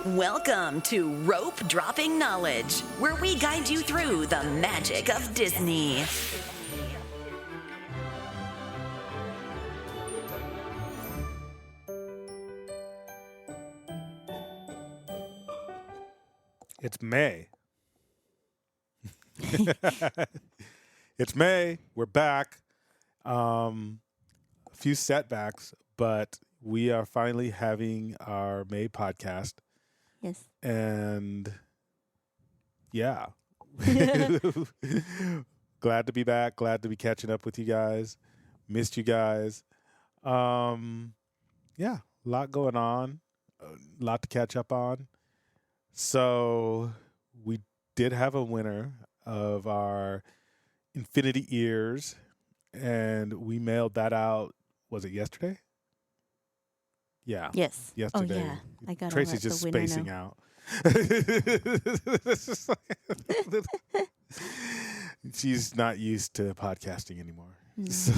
Welcome to Rope Dropping Knowledge, where we guide you through the magic of Disney. It's May. It's May. We're back. A few setbacks, but we are finally having our May podcast. Yes. And yeah. Glad to be back. Glad to be catching up with you guys. Missed you guys. Yeah, a lot going on. A lot to catch up on. So we did have a winner of our Infinity Ears, and we mailed that out. Was it yesterday? Yeah. Yes. Yesterday. Oh, yeah. I got Tracy's all just that, the winner spacing now. out. She's not used to podcasting anymore. Mm. So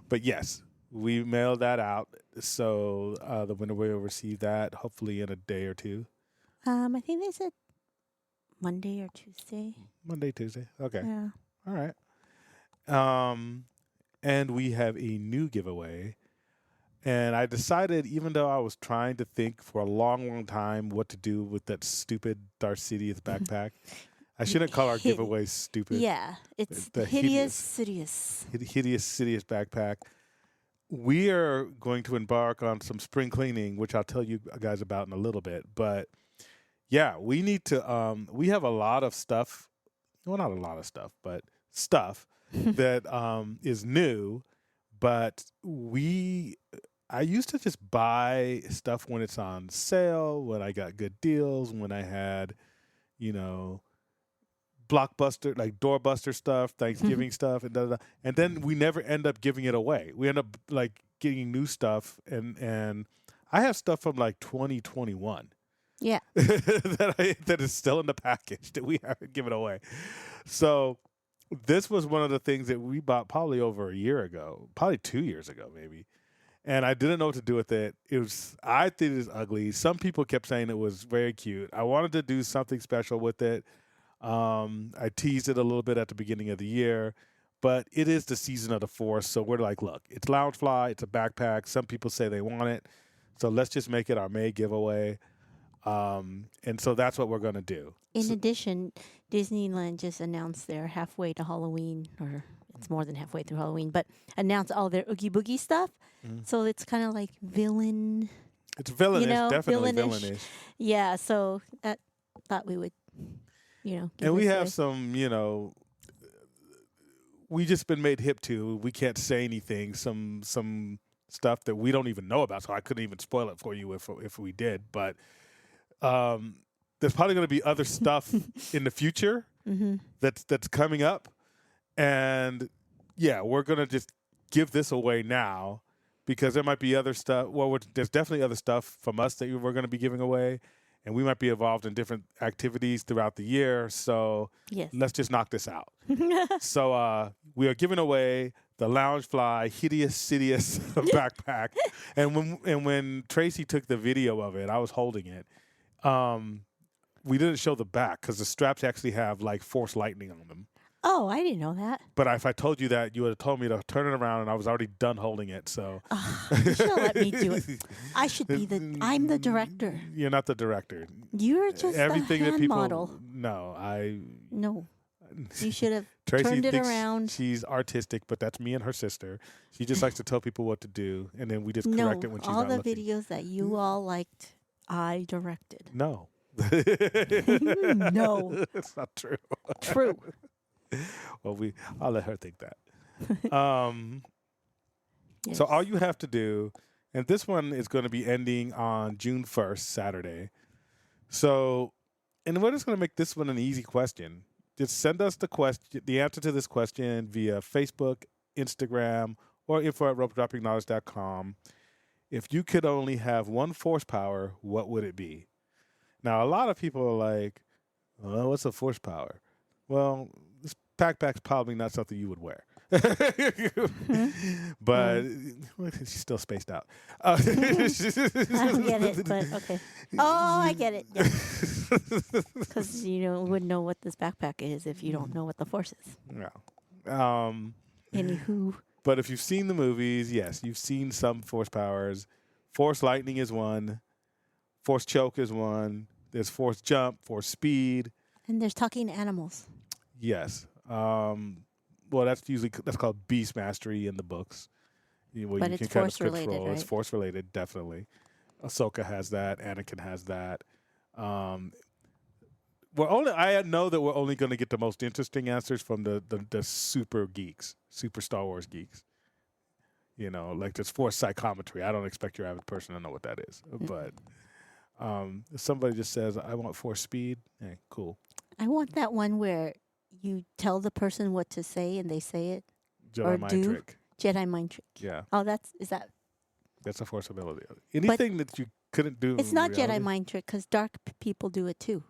but yes, we mailed that out. So the winner will receive that hopefully in a day or two. I think they said Monday or Tuesday. Monday, Tuesday. Okay. Yeah. All right. And we have a new giveaway. And I decided, even though I was trying to think for a long, long time what to do with that stupid Darth Sidious backpack, I shouldn't call our giveaway stupid. Yeah. It's The hideous, Sidious. Hideous Sidious backpack. We are going to embark on some spring cleaning, which I'll tell you guys about in a little bit. But yeah, we need to. We have a lot of stuff. Well, not a lot of stuff, but stuff that is new. But I used to just buy stuff when it's on sale, when I got good deals, when I had, blockbuster, like doorbuster stuff, Thanksgiving stuff, and and then we never end up giving it away. We end up like getting new stuff, and I have stuff from like 2021 Yeah. that is still in the package that we haven't given away. So this was one of the things that we bought probably over a year ago, probably 2 years ago, maybe. And I didn't know what to do with it. I think it was ugly. Some people kept saying it was very cute. I wanted to do something special with it. I teased it a little bit at the beginning of the year, but it is the season of the Force. So we're like, look, it's Loungefly. It's a backpack. Some people say they want it. So let's just make it our May giveaway. And so that's what we're going to do. In addition, Disneyland just announced they're halfway to Halloween, or it's more than halfway through Halloween, but announced all their Oogie Boogie stuff. Mm-hmm. So it's kind of like villain. It's villainish, definitely villainish. villainish. Yeah. So that thought we would, give And we this have away. some, we just been made hip to. We can't say anything. Some stuff that we don't even know about. So I couldn't even spoil it for you if we did. But there's probably going to be other stuff in the future that's coming up. And yeah, we're going to just give this away now because there might be other stuff. Well, there's definitely other stuff from us that we're going to be giving away. And we might be involved in different activities throughout the year. So Yes. let's just knock this out. So we are giving away the Loungefly Hideous Sidious backpack. And when Tracy took the video of it, I was holding it. We didn't show the back because the straps actually have like Force lightning on them. Oh, I didn't know that. But if I told you that, you would have told me to turn it around, and I was already done holding it. So You should let me do it. I should be I'm the director. You're not the director. You're just Everything the that hand people model. No, No. You should have Tracy turned it thinks around. she's artistic, but that's me and her sister. She just likes to tell people what to do, and then we just No, correct it when she's all not the looking. videos that you all liked, I directed. No. No. It's not true. True. Well, I'll let her think that. Yes. So all you have to do, and this one is going to be ending on June 1st, Saturday. So, and we're just going to make this one an easy question. Just send us the answer to this question via Facebook, Instagram, or info@ropedroppingknowledge.com. If you could only have one force power, what would it be? Now, a lot of people are like, well, what's a force power? Well, this backpack's probably not something you would wear. But she's still spaced out. I don't get it, but okay. Oh, I get it. Because wouldn't know what this backpack is if you don't know what the force is. Yeah. Anywho. But if you've seen the movies, yes, you've seen some force powers. Force lightning is one. Force choke is one. There's force jump, force speed. And there's talking animals. Yes. Well, that's called beast mastery in the books. Where But you it's can kind of force related, control. It's right? force related, definitely. Ahsoka has that. Anakin has that. I know that we're only going to get the most interesting answers from the super geeks, super Star Wars geeks. Like there's force psychometry. I don't expect your average person to know what that is. But if somebody just says, I want force speed, hey, cool. I want that one where you tell the person what to say and they say it. Or Jedi mind do. trick. Jedi mind trick. Yeah. Oh, is that? That's a force ability. Anything that you couldn't do. It's in not reality, Jedi mind trick because dark people do it too,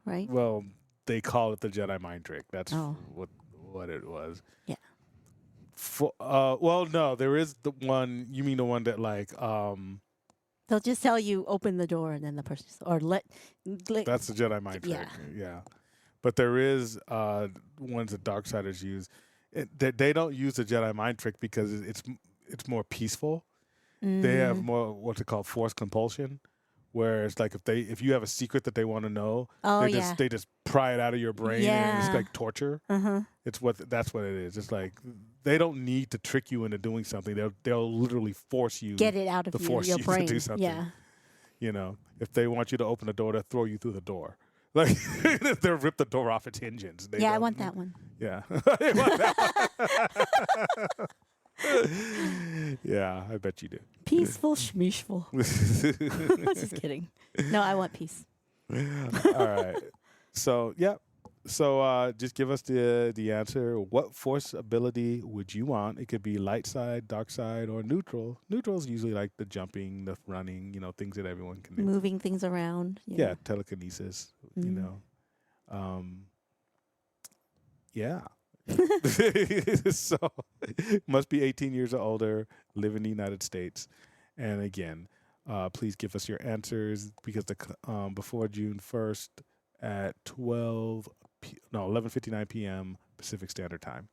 right? Well, they call it the Jedi mind trick. That's Oh. what it was. Yeah. Well, no, there is the one. You mean the one that like They'll just tell you open the door and then the person or let. That's the Jedi mind trick. Yeah. Yeah. But there is ones that Darksiders use. They don't use the Jedi mind trick because it's more peaceful. They have more what's it called, force compulsion, where it's like if you have a secret that they want to know, they just pry it out of your brain and it's like torture. That's what it is. It's like they don't need to trick you into doing something. They'll literally force you get it out of your brain. to do something. Yeah. If they want you to open the door, they'll throw you through the door. Like they'll rip the door off its hinges. I want that one. Yeah. I want that one. Yeah, I bet you do. Peaceful schmeeshful. Just kidding. No, I want peace. All right. So, yeah. So just give us the answer. What force ability would you want? It could be light side, dark side, or neutral. Neutral is usually like the jumping, the running, things that everyone can do. Moving things around. Yeah, telekinesis, Yeah. So must be 18 years or older, live in the United States. And again, please give us your answers because before June 1st at 11:59 p.m. Pacific Standard Time.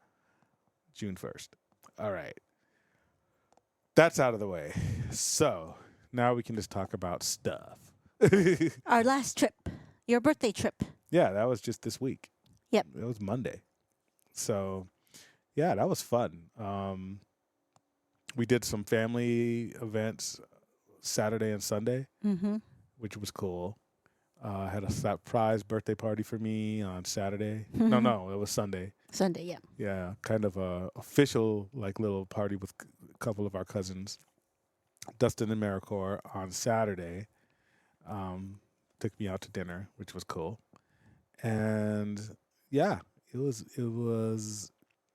June 1st. All right. That's out of the way. So now we can just talk about stuff. Our last trip. Your birthday trip. Yeah, that was just this week. Yep. It was Monday. So, yeah, that was fun. We did some family events Saturday and Sunday, which was cool. I had a surprise birthday party for me on Saturday. No, it was Sunday. Sunday, yeah. Yeah, kind of a official little party with a couple of our cousins, Dustin and Maricor, on Saturday. Took me out to dinner, which was cool. And yeah, it was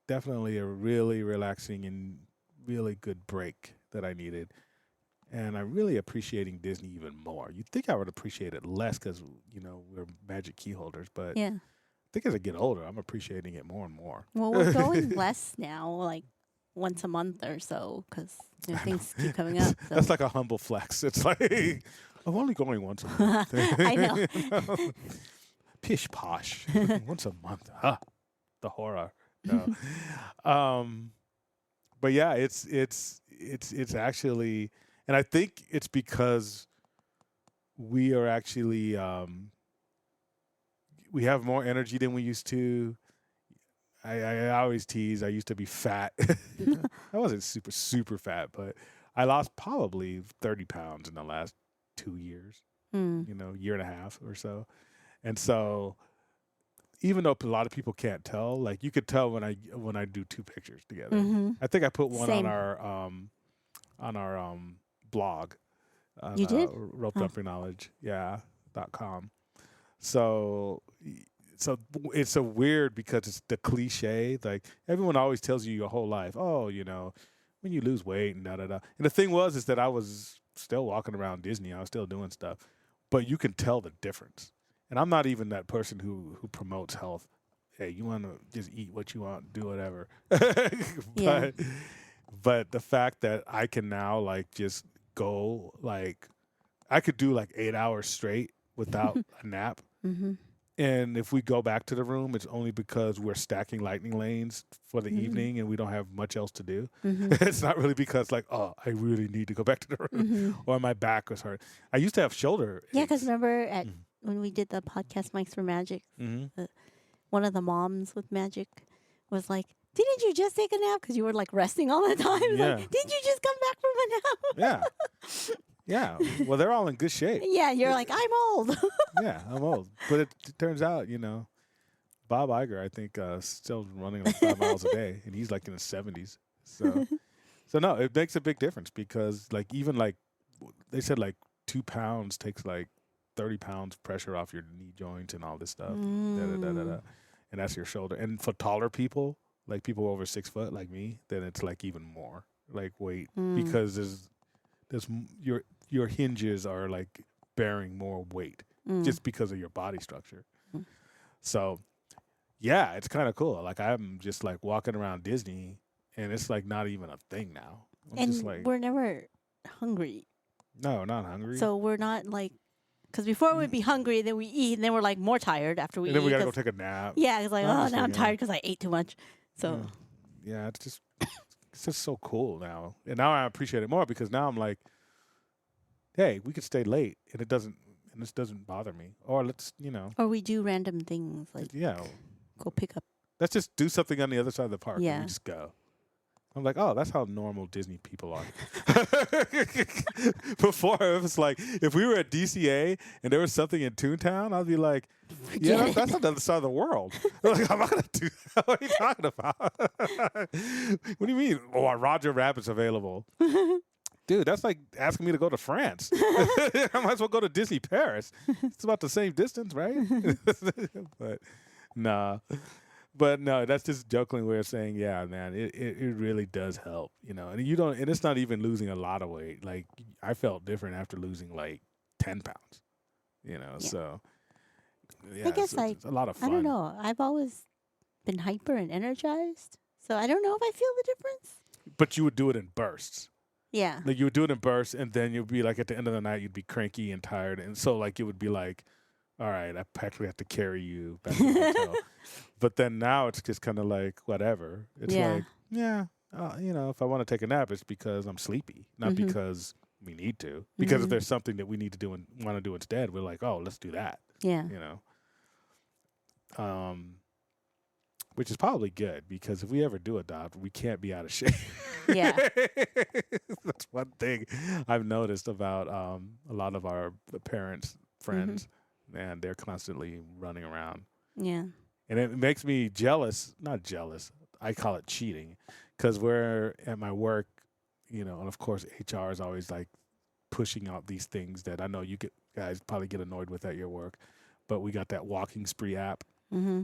definitely a really relaxing and really good break that I needed. And I'm really appreciating Disney even more. You'd think I would appreciate it less because, we're magic key holders. But yeah. I think as I get older, I'm appreciating it more and more. Well, we're going less now, like once a month or so, because things keep coming up. So. That's like a humble flex. It's like, I'm only going once a month. I know. Pish posh. Once a month. The horror. No. But yeah, it's actually, and I think it's because we are actually we have more energy than we used to. I always tease. I used to be fat. I wasn't super, super fat, but I lost probably 30 pounds in the last 2 years, year and a half or so. And so even though a lot of people can't tell, like you could tell when I do two pictures together. I think I put one Same. on our blog. You did? Rope Dumping Knowledge, .com. So it's so weird because it's the cliche. Like everyone always tells you your whole life, oh, when you lose weight and da-da-da. And the thing is that I was still walking around Disney. I was still doing stuff. But you can tell the difference. And I'm not even that person who promotes health hey, you want to just eat what you want, do whatever. Yeah. But the fact that I can now like just go like I could do like 8 hours straight without a nap. Mm-hmm. And if we go back to the room, it's only because we're stacking lightning lanes for the evening and we don't have much else to do. Mm-hmm. It's not really because like, oh, I really need to go back to the room Mm-hmm. or my back was hurt. I used to have shoulder Yeah, because aches. remember at Mhm. when we did the podcast Mics for Magic, Mhm. one of the moms with Magic was like, "Didn't you just take a nap? Because you were like resting all the time." It's Yeah. Like, didn't you just come back from a nap? Yeah. Yeah. Well, they're all in good shape. Yeah, you're like, I'm old. Yeah, I'm old. But it turns out, Bob Iger, I think, still running like 5 miles a day, and he's like in his 70s. So no, it makes a big difference because, like, even like they said, like 2 pounds takes like 30 pounds pressure off your knee joints and all this stuff. And that's your shoulder. And for taller people, like people over 6 foot, like me, then it's like even more like weight because your hinges are like bearing more weight just because of your body structure. Mm. So, yeah, it's kind of cool. Like I'm just like walking around Disney, and it's like not even a thing now. I'm And just like, we're never hungry. no, not hungry. So we're not like, because before we'd be hungry, then we eat, and then we're like more tired after we and then eat. we gotta go 'cause- take a nap. yeah, it's like, I'm oh, just now I'm like, tired because I ate too much. So, Yeah, it's just so cool now. And now I appreciate it more because now I'm like, hey, we could stay late and this doesn't bother me. Or let's, or we do random things like yeah, go pick up. let's just do something on the other side of the park. And Yeah. we just go. I'm like, oh, that's how normal Disney people are. Before it was like, if we were at DCA and there was something in Toontown, I'd be like, yeah, Forget that's on the other side of the world. Like, I'm not gonna do that. What are you talking about? What do you mean? Oh, Roger Rabbit's available. Dude, that's like asking me to go to France. I might as well go to Disney Paris. It's about the same distance, right? But nah. But no, that's just jokingly way of saying, yeah, man, it really does help, And and it's not even losing a lot of weight. Like I felt different after losing like 10 pounds, So yeah, I guess it's a lot of fun. I don't know. I've always been hyper and energized, so I don't know if I feel the difference. But you would do it in bursts. Yeah. Like you would do it in bursts, and then you'd be like at the end of the night, you'd be cranky and tired, and so like it would be like, all right, I practically have to carry you back to the hotel. But then now it's just kind of like whatever. It's Yeah. like, yeah, if I want to take a nap, it's because I'm sleepy, not Mhm. because we need to. Because if Mhm. there's something that we need to do and want to do instead, we're like, oh, let's do that. Yeah. Which is probably good because if we ever do adopt, we can't be out of shape. Yeah. That's one thing I've noticed about a lot of our parents' friends. Man, they're constantly running around. Yeah. And it makes me jealous. Not jealous. I call it cheating because we're at my work, and of course HR is always like pushing out these things that I know you guys probably get annoyed with at your work. But we got that Walking Spree app. Mm-hmm.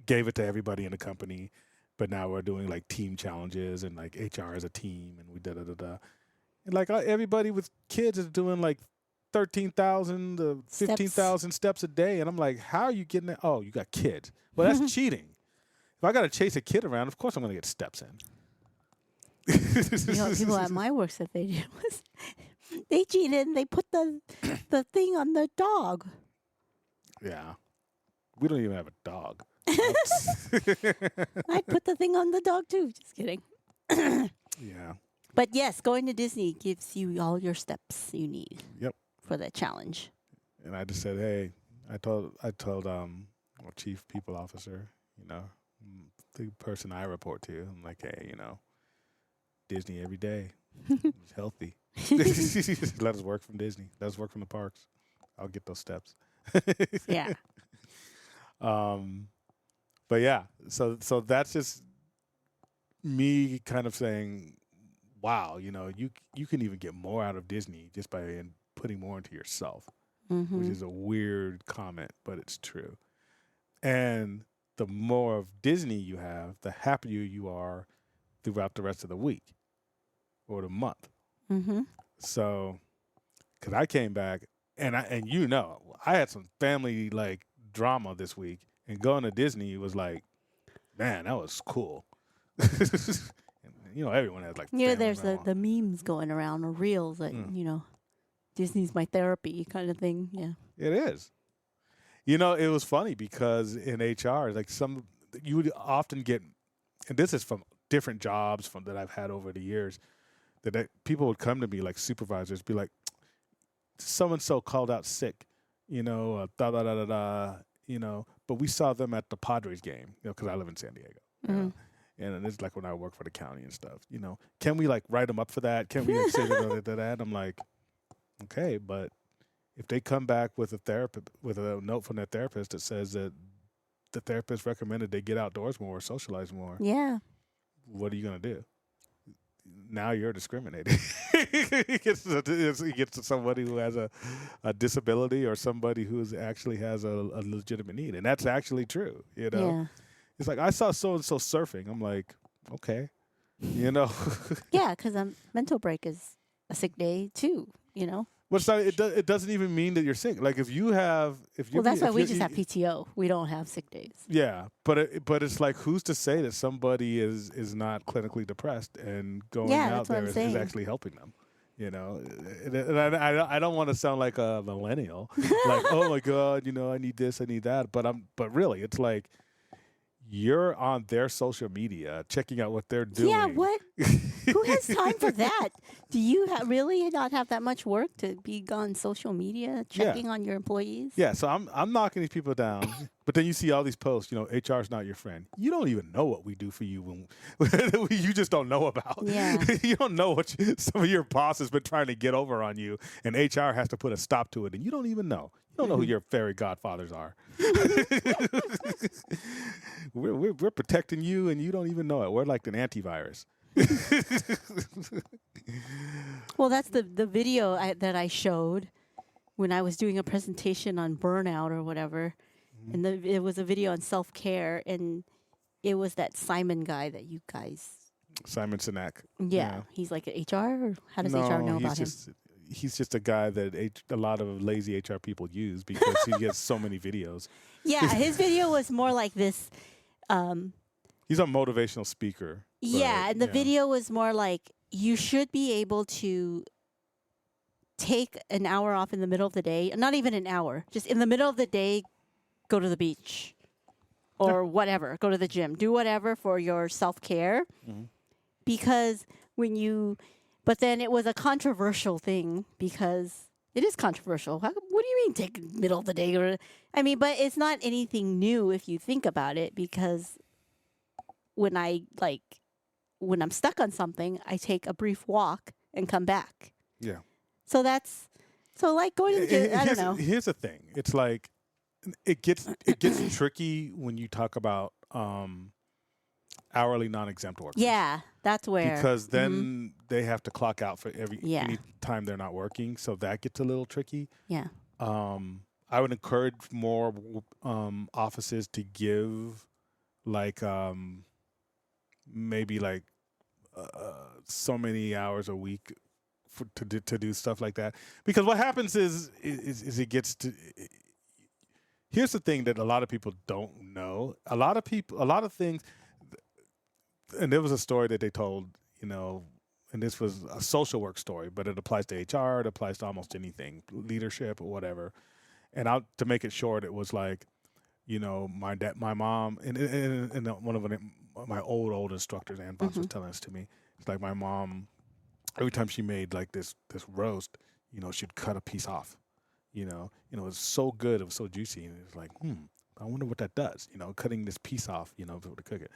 Gave it to everybody in the company, but now we're doing like team challenges and like HR as a team, and we da. And like everybody with kids is doing like 13,000 to 15,000 steps a day, and I'm like, how are you getting it? Oh, you got kids. Well, that's cheating. If I got to chase a kid around, of course I'm going to get steps in. People at my work said they did was they cheated and they put the thing on the dog. Yeah, we don't even have a dog. I'd put the thing on the dog too. Just kidding. Yeah. But yes, going to Disney gives you all your steps you need. Yep. For the challenge. And I just said, hey, I told our chief people officer, the person I report to, I'm like, hey, Disney every day. It's healthy. Let us work from Disney. Let us work from the parks. I'll get those steps. Yeah. But yeah, so that's just me kind of saying, wow, you can even get more out of Disney just by putting more into yourself, Mm-hmm. which is a weird comment, but it's true. And the more of Disney you have, the happier you are throughout the rest of the week or the month. Mm-hmm. So, because I came back and I had some family like drama this week, And going to Disney was like, man, that was cool. And, everyone has like. There's the memes going around or reels like Disney's my therapy kind of thing. Yeah, it is. It was funny because in HR, like you would often get, and this is from different jobs that I've had over the years, that people would come to me like supervisors, be like, so and so called out sick, da da da da da, but we saw them at the Padres game, because I live in San Diego. And it's like when I work for the county and stuff, can we like write them up for that? Can we like, say that? I'm like, okay, but if they come back with a note from their therapist that says that the therapist recommended they get outdoors more, socialize more, yeah, what are you gonna do? Now you're discriminating. It gets to somebody who has a disability or somebody who actually has a legitimate need, and that's actually true. Yeah. It's like, I saw so and so surfing. I'm like, okay, Yeah, because a mental break is a sick day too. Well, it doesn't even mean that you're sick. Like if you that's why we just have PTO. We don't have sick days. Yeah, but it's like, who's to say that somebody is not clinically depressed and going out there is actually helping them? And I don't want to sound like a millennial, like, oh my God, I need this, I need that. But really, it's like, you're on their social media checking out what they're doing. Yeah, what? Who has time for that? Do you really not have that much work to be on social media checking on your employees? Yeah, so I'm knocking these people down, but then you see all these posts, HR's not your friend. You don't even know what we do for you when you just don't know about. Yeah. You don't know what some of your boss has been trying to get over on you, and HR has to put a stop to it, and you don't even know. You don't know who your fairy godfathers are. We're protecting you, and you don't even know it. We're like an antivirus. Well, that's the video that I showed when I was doing a presentation on burnout or whatever. And it was a video on self-care, and it was that Simon guy that you guys... Simon Sinek. Yeah. He's like an HR, or how does HR know about him? He's just a guy that a lot of lazy HR people use because he gets so many videos. Yeah, his video was more like this. He's a motivational speaker. Yeah, and the video was more like, you should be able to take an hour off in the middle of the day, not even an hour, just in the middle of the day, go to the beach or whatever, go to the gym, do whatever for your self-care. Mm-hmm. Because but then it was a controversial thing because it is controversial. What do you mean take middle of the day? But it's not anything new if you think about it, because when I'm stuck on something, I take a brief walk and come back. Yeah. So like going to the gym, I don't know. Here's the thing. It's like it gets tricky when you talk about hourly non-exempt workers. Yeah, that's where. Because then they have to clock out for any time they're not working, so that gets a little tricky. Yeah. I would encourage more offices to give maybe so many hours a week to do stuff like that. Because what happens is it gets to. Here's the thing that a lot of people don't know. A lot of things. And there was a story that they told, and this was a social work story, but it applies to HR, it applies to almost anything, leadership or whatever. And to make it short, it was like, my mom, and one of my old instructors, Ann Box, was telling this to me. It's like my mom, every time she made like this roast, she'd cut a piece off. It was so good, it was so juicy, and it was like, I wonder what that does. Cutting this piece off, to cook it.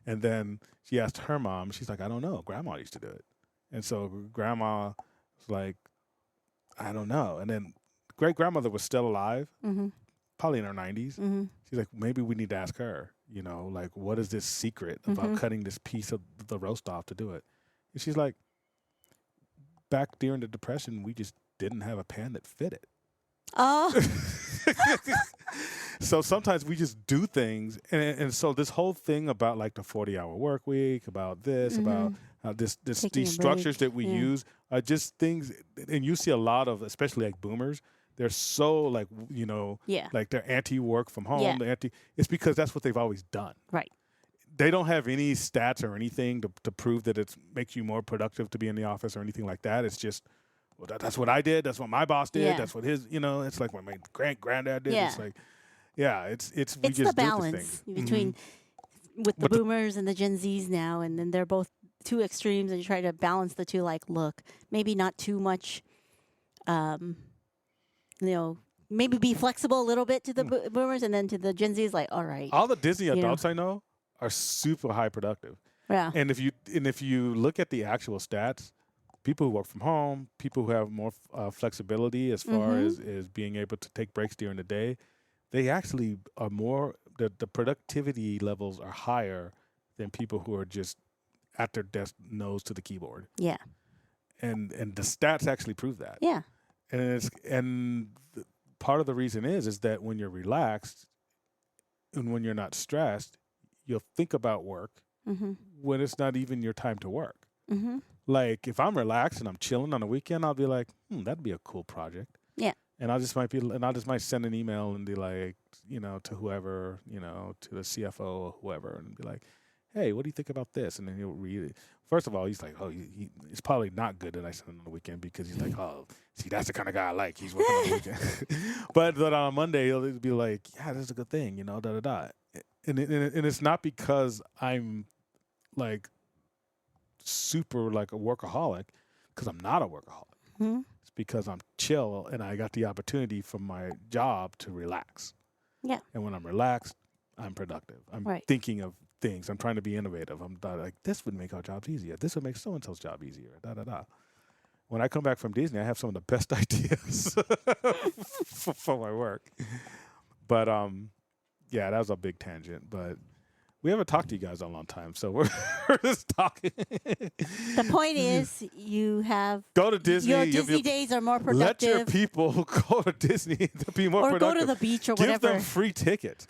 And then she asked her mom. She's like, I don't know. Grandma used to do it. And so Grandma was like, I don't know. And then great-grandmother was still alive, probably in her 90s. Mm-hmm. She's like, maybe we need to ask her, what is this secret about cutting this piece of the roast off to do it? And she's like, back during the Depression, we just didn't have a pan that fit it. Oh. So sometimes we just do things, and so this whole thing about like the 40-hour work week, about this, about these structures that we use are just things, and you see a lot of, especially like boomers, they're so like Yeah. like they're anti-work from home. Yeah. They're it's because that's what they've always done. Right. They don't have any stats or anything to prove that it makes you more productive to be in the office or anything like that. It's just, well, that's what I did. That's what my boss did. Yeah. That's what his, it's like what my granddad did. Yeah. It's like, yeah, it's we It's just the do this balance thing. between with the But the- boomers and the Gen Zs now, and then they're both two extremes, and you try to balance the two. Like, look, maybe not too much, maybe be flexible a little bit to the boomers, and then to the Gen Zs, like, all right, All the Disney know. adults I know are super high productive. yeah, And if you look at the actual stats, people who work from home, people who have more flexibility as far as being able to take breaks during the day, they actually are more the productivity levels are higher than people who are just at their desk nose to the keyboard. yeah, And the stats actually prove that. yeah, Part of the reason is that when you're relaxed and when you're not stressed, you'll think about work when it's not even your time to work. Like if I'm relaxed and I'm chilling on the weekend, I'll be like, that'd be a cool project. yeah, And I just might send an email and be like, to whoever, to the CFO or whoever, and be like, hey, what do you think about this? And then he'll read it. First of all, he's like, oh, it's probably not good that I send him on the weekend because he's like, oh, see, that's the kind of guy I like. He's working on the weekend. But on Monday, he'll be like, yeah, this is a good thing, da-da-da. And it's not because I'm like super like a workaholic, because I'm not a workaholic. It's because I'm chill and I got the opportunity from my job to relax. yeah, And when I'm relaxed, I'm productive. I'm Right. thinking of things. I'm trying to be innovative. I'm like, this would make our jobs easier. This would make so-and-so's job easier. Da-da-da. When I come back from Disney, I have some of the best ideas for my work. But, yeah, that was a big tangent. But we haven't talked to you guys in a long time, so we're just talking. The point is, you have Go to Disney. your you'll Disney be- days are more Let your productive, people go to Disney to be more or go productive. to the beach or Give whatever. them free tickets.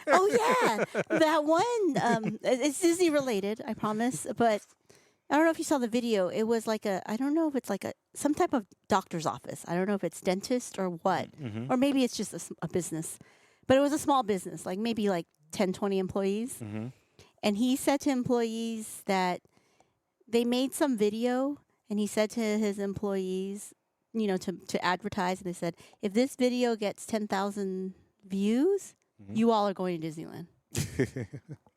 Oh yeah, that one. It's Disney related, I promise. But I don't know if you saw the video. It was like I don't know if it's like some type of doctor's office. I don't know if it's dentist or what, or maybe it's just a business. But it was a small business, like maybe like 10, 20 employees. And he said to employees that they made some video, and he said to his employees, to advertise. And they said, if this video gets 10,000 views, you all are going to Disneyland.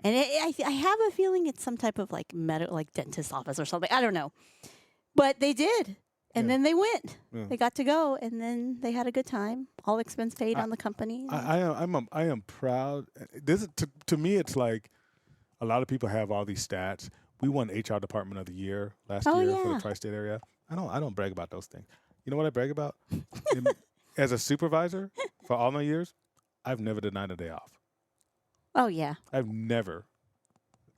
And I have a feeling it's some type of like dentist office or something. I don't know, but they did, and then they went. Yeah. They got to go, and then they had a good time. All expense paid on the company. I am proud. This is, to me, it's like a lot of people have all these stats. We won HR Department of the Year last Oh, year for yeah. the tri-state area. I don't brag about those things. You know what I brag about? As a supervisor for all my years, I've never denied a day off. Oh yeah, I've never,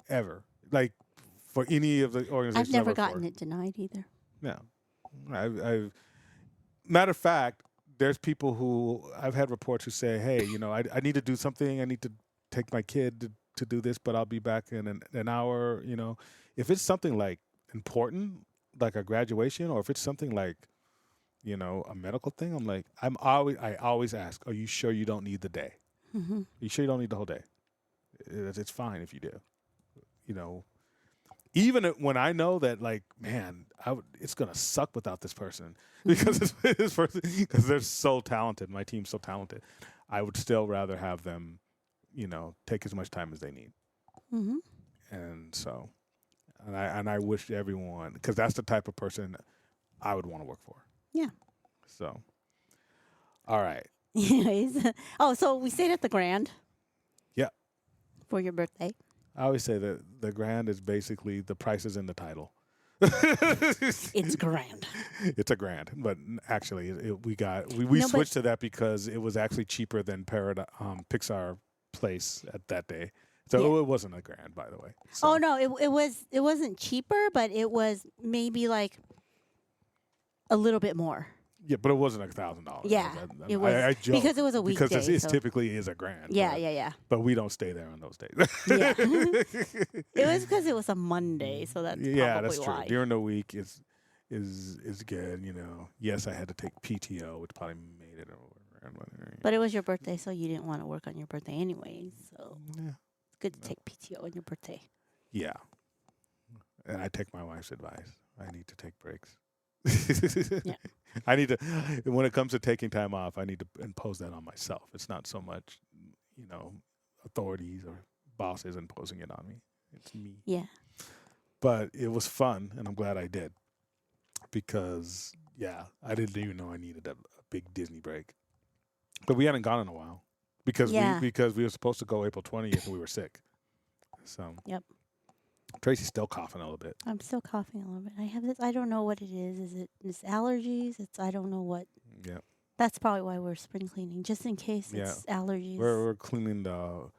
ever, like for any of the organizations I've never I work gotten for. it denied either. No. I've matter of fact, there's people who I've had reports who say, hey, I need to do something. I need to take my kid to do this, but I'll be back in an hour. If it's something like important, like a graduation, or if it's something like, a medical thing, I'm like, I always ask, are you sure you don't need the day? Mm-hmm. Are you sure you don't need the whole day? It's fine if you do. Even when I know that, like, man, it's gonna suck without this person because because they're so talented. My team's so talented. I would still rather have them, take as much time as they need. Mm-hmm. And so, and I wish everyone, because that's the type of person I would want to work for. Yeah. So, all right. Anyways, so we stayed at the Grand. Yeah. For your birthday. I always say that the Grand is basically the price is in the title. It's grand. It's a grand, but actually, we No, switched to that because it was actually cheaper than Pixar Place at that day. So Yeah. it wasn't a grand, by the way. So, Oh no, it wasn't cheaper, but it was maybe like a little bit more. yeah, but it wasn't $1,000. Yeah, it was I joke because it was a weekday. because it so- typically is a grand. yeah, but, yeah. But we don't stay there on those days. Yeah. It was because it was a Monday, so that's yeah, probably that's true. why. During the week, is good. Yes, I had to take PTO, which probably made it. But it was your birthday, so you didn't want to work on your birthday anyway. So Yeah. it's good to take PTO on your birthday. Yeah. And I take my wife's advice. I need to take breaks. Yeah. I need to, when it comes to taking time off, I need to impose that on myself. It's not so much, authorities or bosses imposing it on me. It's me. Yeah. But it was fun, and I'm glad I did. Because, I didn't even know I needed a big Disney break. But we hadn't gone in a while. Because we were supposed to go April 20th and we were sick. So. Yep. Tracy's still coughing a little bit. I'm still coughing a little bit. I have this. I don't know what it is. It's allergies? I don't know what. Yeah. That's probably why we're spring cleaning, just in case it's allergies. We're cleaning the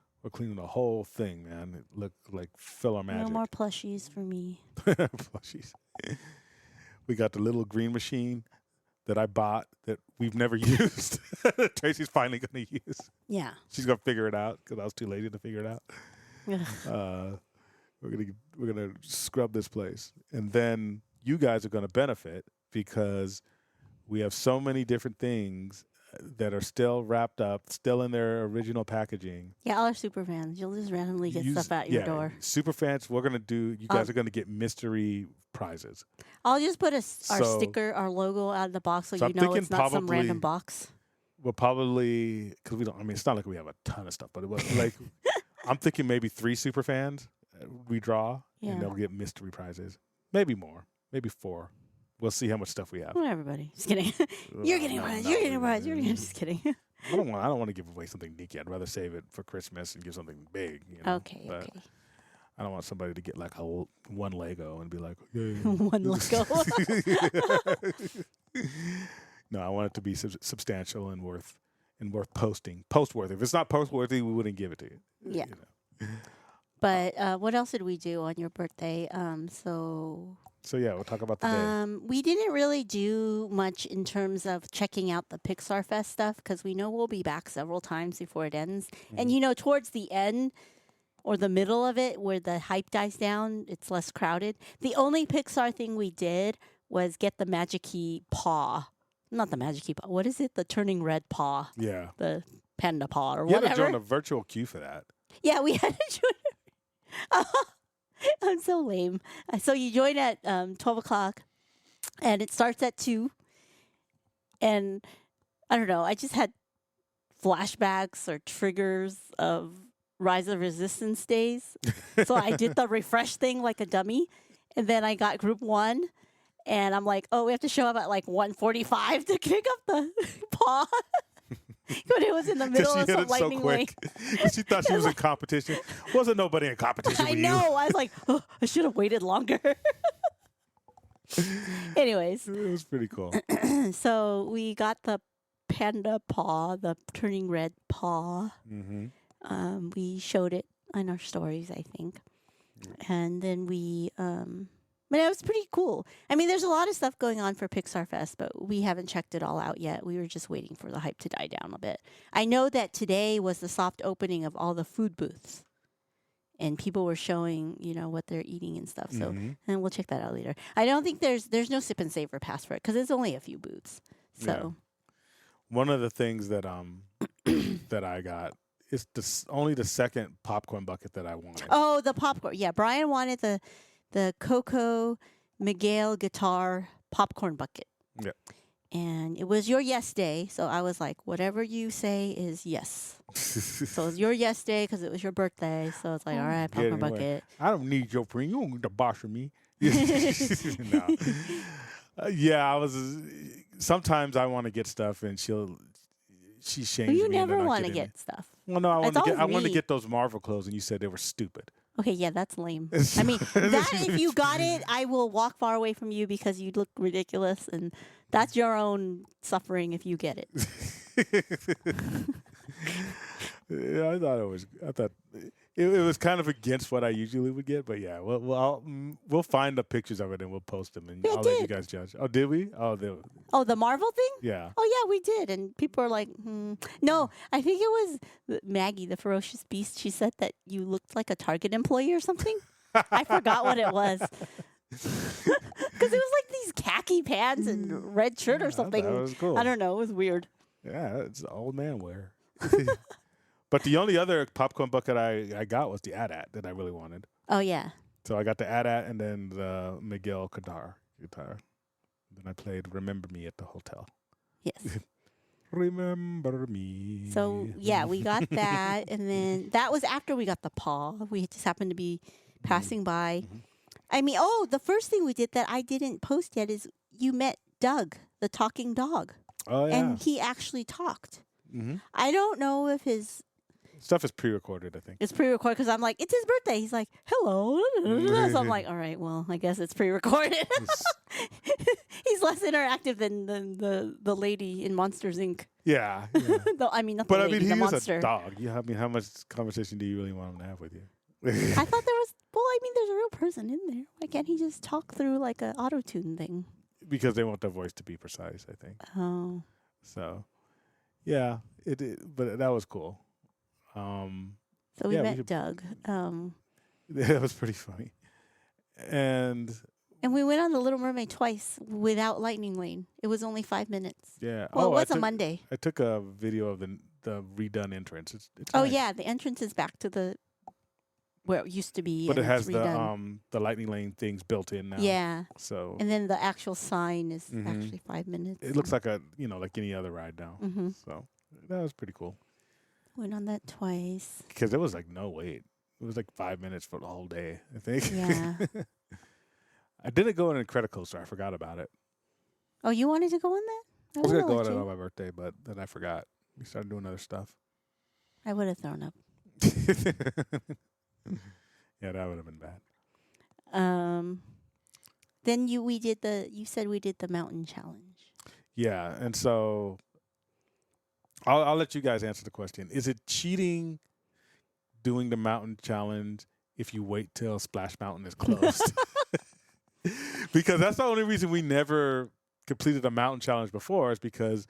whole thing, man. It looked like filler magic. No more plushies for me. Plushies. We got the little green machine that I bought that we've never used. Tracy's finally going to use. Yeah. She's going to figure it out because I was too lazy to figure it out. We're gonna scrub this place, and then you guys are gonna benefit because we have so many different things that are still wrapped up, still in their original packaging. Yeah, all our super fans. You'll just randomly get stuff out your door. Super fans, we're gonna do. You guys are gonna get mystery prizes. I'll just put our sticker, our logo out of the box, so you know it's not some random box. We'll probably because we don't. I mean, it's not like we have a ton of stuff, but it was like I'm thinking maybe 3 super fans we draw, and they'll get mystery prizes. Maybe more. Maybe 4. We'll see how much stuff we have. Not everybody. Just kidding. You're getting a prize. You're getting a prize. You're just kidding. I don't want to give away something sneaky. I'd rather save it for Christmas and give something big. Okay. I don't want somebody to get like one Lego and be like, yay. One Lego. No, I want it to be substantial and worth posting. Post-worthy. If it's not post-worthy, we wouldn't give it to you. Yeah. But what else did we do on your birthday? So yeah, we'll talk about the day. We didn't really do much in terms of checking out the Pixar Fest stuff because we know we'll be back several times before it ends. Mm-hmm. And towards the end or the middle of it, where the hype dies down, it's less crowded. The only Pixar thing we did was get the Magic Key paw. Not the Magic Key paw. What is it? The turning red paw. Yeah. The panda paw or whatever. You had to join a virtual queue for that. Yeah, we had to join. I'm so lame. So you join at 12 o'clock, and it starts at 2. And I don't know. I just had flashbacks or triggers of Rise of Resistance days. So I did the refresh thing like a dummy, and then I got group 1. And I'm like, oh, we have to show up at like 1:45 to pick up the paw. But it was in the middle of some lightning lane. She thought she was in competition. Wasn't nobody in competition with you. I know. I was like, oh, I should have waited longer. Anyways. It was pretty cool. So we got the panda paw, the turning red paw. Mm-hmm. We showed it on our stories, I think. And then but it was pretty cool. I mean, there's a lot of stuff going on for Pixar Fest, but we haven't checked it all out yet. We were just waiting for the hype to die down a bit. I know that today was the soft opening of all the food booths, and people were showing, what they're eating and stuff. So, and we'll check that out later. I don't think there's no sip and savor pass for it because it's only a few booths. So, one of the things that that I got is only the second popcorn bucket that I wanted. Oh, the popcorn! Yeah, Brian wanted the Coco Miguel guitar popcorn bucket. Yeah. And it was your yes day, so I was like, whatever you say is yes. So it was your yes day because it was your birthday. So it's like, all right, popcorn bucket. I don't need your friend. You don't need to boss with me. No. I was. Sometimes I want to get stuff, and she's shames me. You never want to get stuff. Well, no, I want to get those Marvel clothes, and you said they were stupid. Okay, yeah, that's lame. I mean, that if you got it, I will walk far away from you because you look ridiculous, and that's your own suffering if you get it. Yeah, I thought it was kind of against what I usually would get, but yeah, we'll find the pictures of it and we'll post them, and I'll let you guys judge. Oh, did we? Oh, the Marvel thing? Yeah. Oh, yeah, we did, and people are like, No, I think it was Maggie, the Ferocious Beast. She said that you looked like a Target employee or something. I forgot what it was, Because it was like these khaki pants and red shirt or I thought something. it was cool. I don't know. It was weird. Yeah, it's old man wear. But the only other popcorn bucket I got was the AT-AT that I really wanted. Oh yeah. So I got the AT-AT and then the Miguel guitar. Then I played "Remember Me" at the hotel. Yes. Remember me. So yeah, we got that, and then that was after we got the paw. We just happened to be passing by. Mhm. I mean, the first thing we did that I didn't post yet is you met Doug, the talking dog, Oh yeah. and he actually talked. Hmm. I don't know if his Stuff is pre-recorded, I think. it's pre-recorded because I'm like, it's his birthday. He's like, hello. So I'm like, all right, well, I guess it's pre-recorded. He's less interactive than the lady in Monsters Inc. Yeah. Yeah. I mean, not But the I lady, mean, the he is monster. a dog. I mean, how much conversation do you really want him to have with you? I thought there was. Well, I mean, there's a real person in there. Why can't he just talk through like a auto tune thing? Because they want the voice to be precise, I think. Oh, So, yeah, but that was cool. so we Yeah, we met could- Doug, That was pretty funny. And and we went on the Little Mermaid twice without Lightning Lane. It was only 5 minutes. yeah, Well, I it was a took, Monday. I took a video of the redone entrance. It's Oh nice. yeah, the entrance is back to the where it used to be. But it and has it's redone. the lightning lane things built in now. Yeah, So and then the actual sign is Mhm. actually 5 minutes. it looks like like any other ride now. Mm-hmm. So that was pretty cool Went on that twice. because there was like no wait. It was like 5 minutes for the whole day, I think. Yeah. I didn't go on Incredicoaster. I forgot about it. Oh, you wanted to go on that? I was gonna would've go let on it you. on my birthday, but then I forgot. We started doing other stuff. I would have thrown up. Yeah, that would have been bad. Then you said we did the mountain challenge. Yeah, and so I'll let you guys answer the question. Is it cheating doing the mountain challenge if you wait till Splash Mountain is closed? Because that's the only reason we never completed a mountain challenge before is because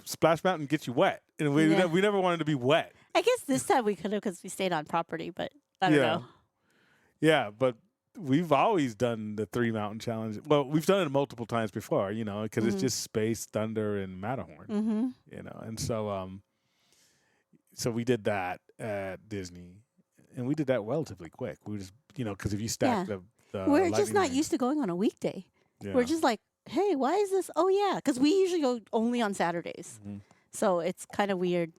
Splash Mountain gets you wet, and Yeah. we never wanted to be wet. I guess this time we could have because we stayed on property, but I don't know. Yeah, but we've always done the 3 mountain challenge. Well, we've done it multiple times before, because it's Mhm. just Space, Thunder, and Matterhorn. Mm-hmm. And so we did that at Disney, and we did that relatively quick. We just because if you stack the We're just lightning not lane- used to going on a weekday. yeah. We're just like, hey, why is this? Oh yeah, because we usually go only on Saturdays, Mhm. so it's kind of weird.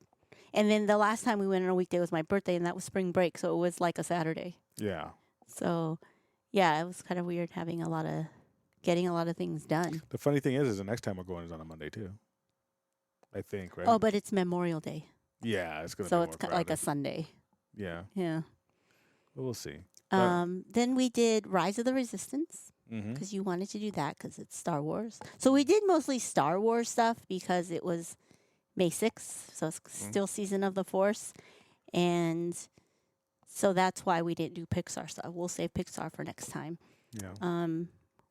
And then the last time we went on a weekday was my birthday, and that was spring break, so it was like a Saturday. Yeah. So, yeah, it was kind of weird getting a lot of things done. The funny thing is the next time we're going is on a Monday too. I think, right? Oh, but it's Memorial Day, yeah, it's gonna so be it's more like a crowded. Sunday. Yeah, Yeah. but we'll see. Then we did Rise of the Resistance Mm-hmm. because you wanted to do that because it's Star Wars. So we did mostly Star Wars stuff because it was May 6th, so it's still Season of the Force, and so that's why we didn't do Pixar stuff. We'll save Pixar for next time. Yeah.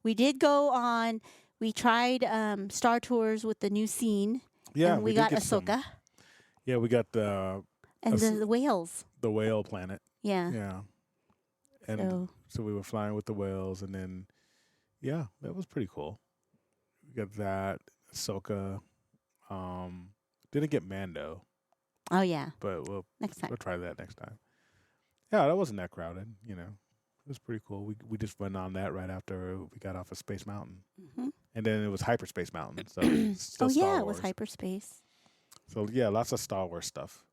We did go on. We tried Star Tours with the new scene. Yeah, and we did got get some- Ahsoka Yeah, we got the and Ahs- the whales. whale planet. Yeah. Yeah. And So so we were flying with the whales, and then yeah, that was pretty cool. We got that Ahsoka. Didn't get Mando, oh yeah, but we'll next time. try that next time. Yeah, that wasn't that crowded. It was pretty cool. We just went on that right after we got off of Space Mountain, hmm and then it was Hyperspace Mountain. So it's still Oh Star yeah, it Wars. was hyperspace. So yeah, lots of Star Wars stuff,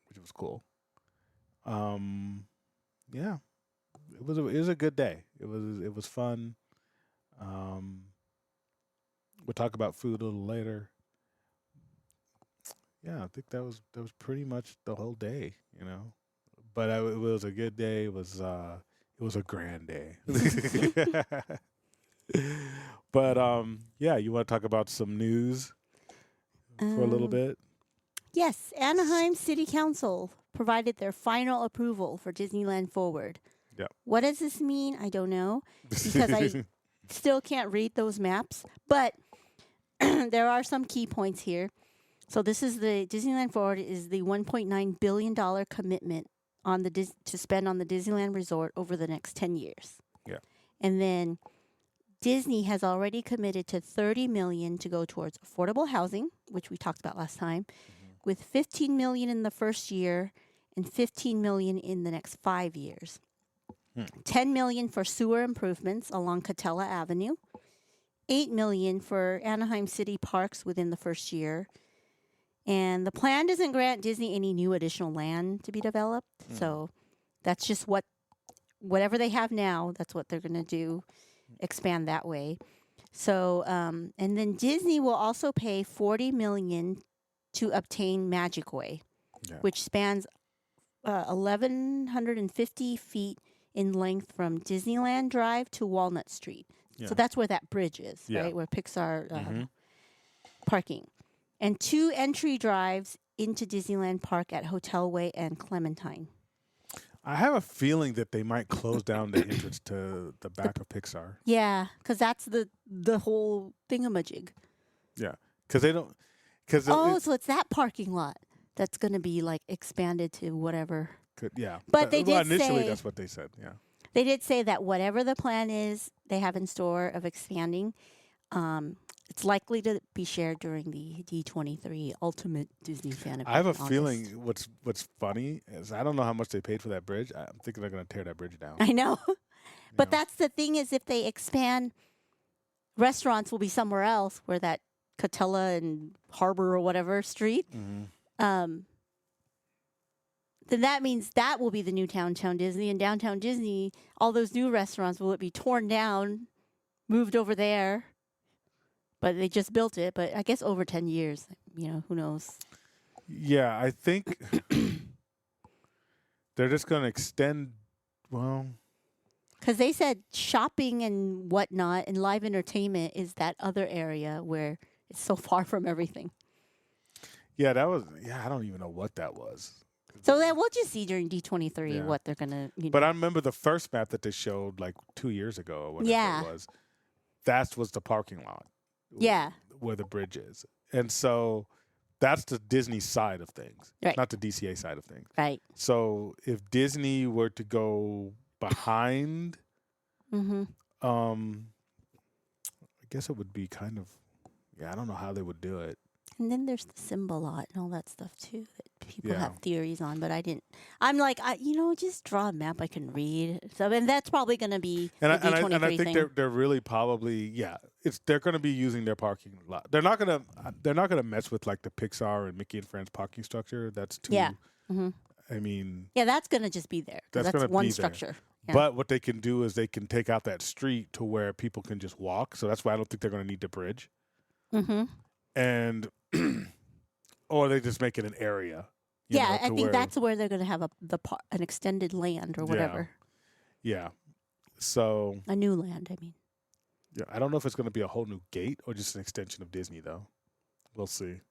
which was cool. Yeah, it was a good day. It was fun. We'll talk about food a little later. Yeah, I think that was pretty much the whole day. But it was a good day. It was a grand day. But yeah, you want to talk about some news for a little Um, bit? Yes, Anaheim City Council provided their final approval for Disneyland Forward. Yep. What does this mean? I don't know. because I- Still can't read those maps, but there are some key points here. So this is the Disneyland Forward is the $1.9 billion commitment on to spend on the Disneyland Resort over the next 10 years. Yeah. And then Disney has already committed to $30 million to go towards affordable housing, which we talked about last time, with $15 million in the first year and $15 million in the next 5 years. $10 million for sewer improvements along Catella Avenue, $8 million for Anaheim City Parks within the first year. And the plan doesn't grant Disney any new additional land to be developed. So that's just whatever they have now, that's what they're going to do, expand that way. So, and then Disney will also pay $40 million to obtain Magic Way, which spans 1,150 feet in length from Disneyland Drive to Walnut Street. Yeah. So that's where that bridge is, Yeah. right? Where Pixar parking. And 2 entry drives into Disneyland Park at Hotel Way and Clementine. I have a feeling that they might close down the entrance to the back of Pixar. Yeah, because that's the whole thingamajig. Yeah, because they don't. Because Oh, so it's that parking lot that's going to be like expanded to whatever. yeah. But they well, did initially say- that's what they said. Yeah. They did say that whatever the plan is they have in store of expanding, it's likely to be shared during the D23 Ultimate Disney Fan Event. I have a in August. feeling what's funny is I don't know how much they paid for that bridge. I'm thinking they're going to tear that bridge down. I know. But Yeah. that's the thing is if they expand, restaurants will be somewhere else where that Catella and Harbor or whatever street. Then that means that will be the new Downtown Disney. And Downtown Disney, all those new restaurants, will it be torn down, moved over there? But they just built it. But I guess over 10 years, who knows? Yeah, I think they're just going to extend. Well, Because they said shopping and whatnot and live entertainment is that other area where it's so far from everything. yeah, that was. Yeah, I don't even know what that was. So that we'll just see during D23 Yeah. what they're going to. But I remember the first map that they showed like 2 years ago or whatever Yeah. it was. That was the parking lot. Yeah. Where the bridge is. And so that's the Disney side of things, Right. not the DCA side of things. Right. So if Disney were to go behind, Mm-hmm. I guess it would be kind of, I don't know how they would do it. And then there's the symbol lot and all that stuff too that people Yeah. have theories on, but I didn't. I'm like, just draw a map I can read. So, and that's probably going to be And the I, and, I, D23 and I think thing. they're really probably they're going to be using their parking lot. They're not gonna mess with like the Pixar and Mickey and Friends parking structure. That's too. Yeah. Mm-hmm. I mean, Yeah, that's going to just be there. 'Cause That's that's gonna one be there. structure. Yeah. but what they can do is they can take out that street to where people can just walk. So that's why I don't think they're going to need the bridge. Mm-hmm. And or they just make it an area. you Yeah, know, I to think where- that's where they're going to have an extended land or whatever. Yeah. So A new land, I mean. yeah, I don't know if it's going to be a whole new gate or just an extension of Disney, though. We'll see.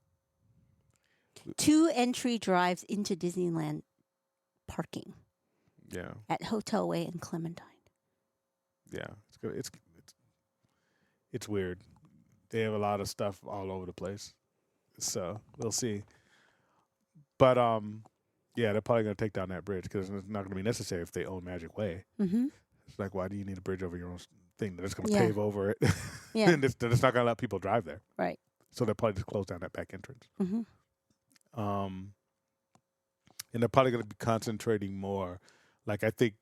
2 entry drives into Disneyland parking Yeah, at Hotel Way and Clementine. yeah. It's good. It's weird. They have a lot of stuff all over the place, so we'll see. But yeah, they're probably going to take down that bridge because it's not going to be necessary if they own Magic Way. Mm-hmm. It's like, why do you need a bridge over your own thing? They're just going to Yeah. pave over it, Yeah. and they're just not going to let people drive there. Right. So they'll probably just close down that back entrance. Mm-hmm. And they're probably going to be concentrating more. Like I think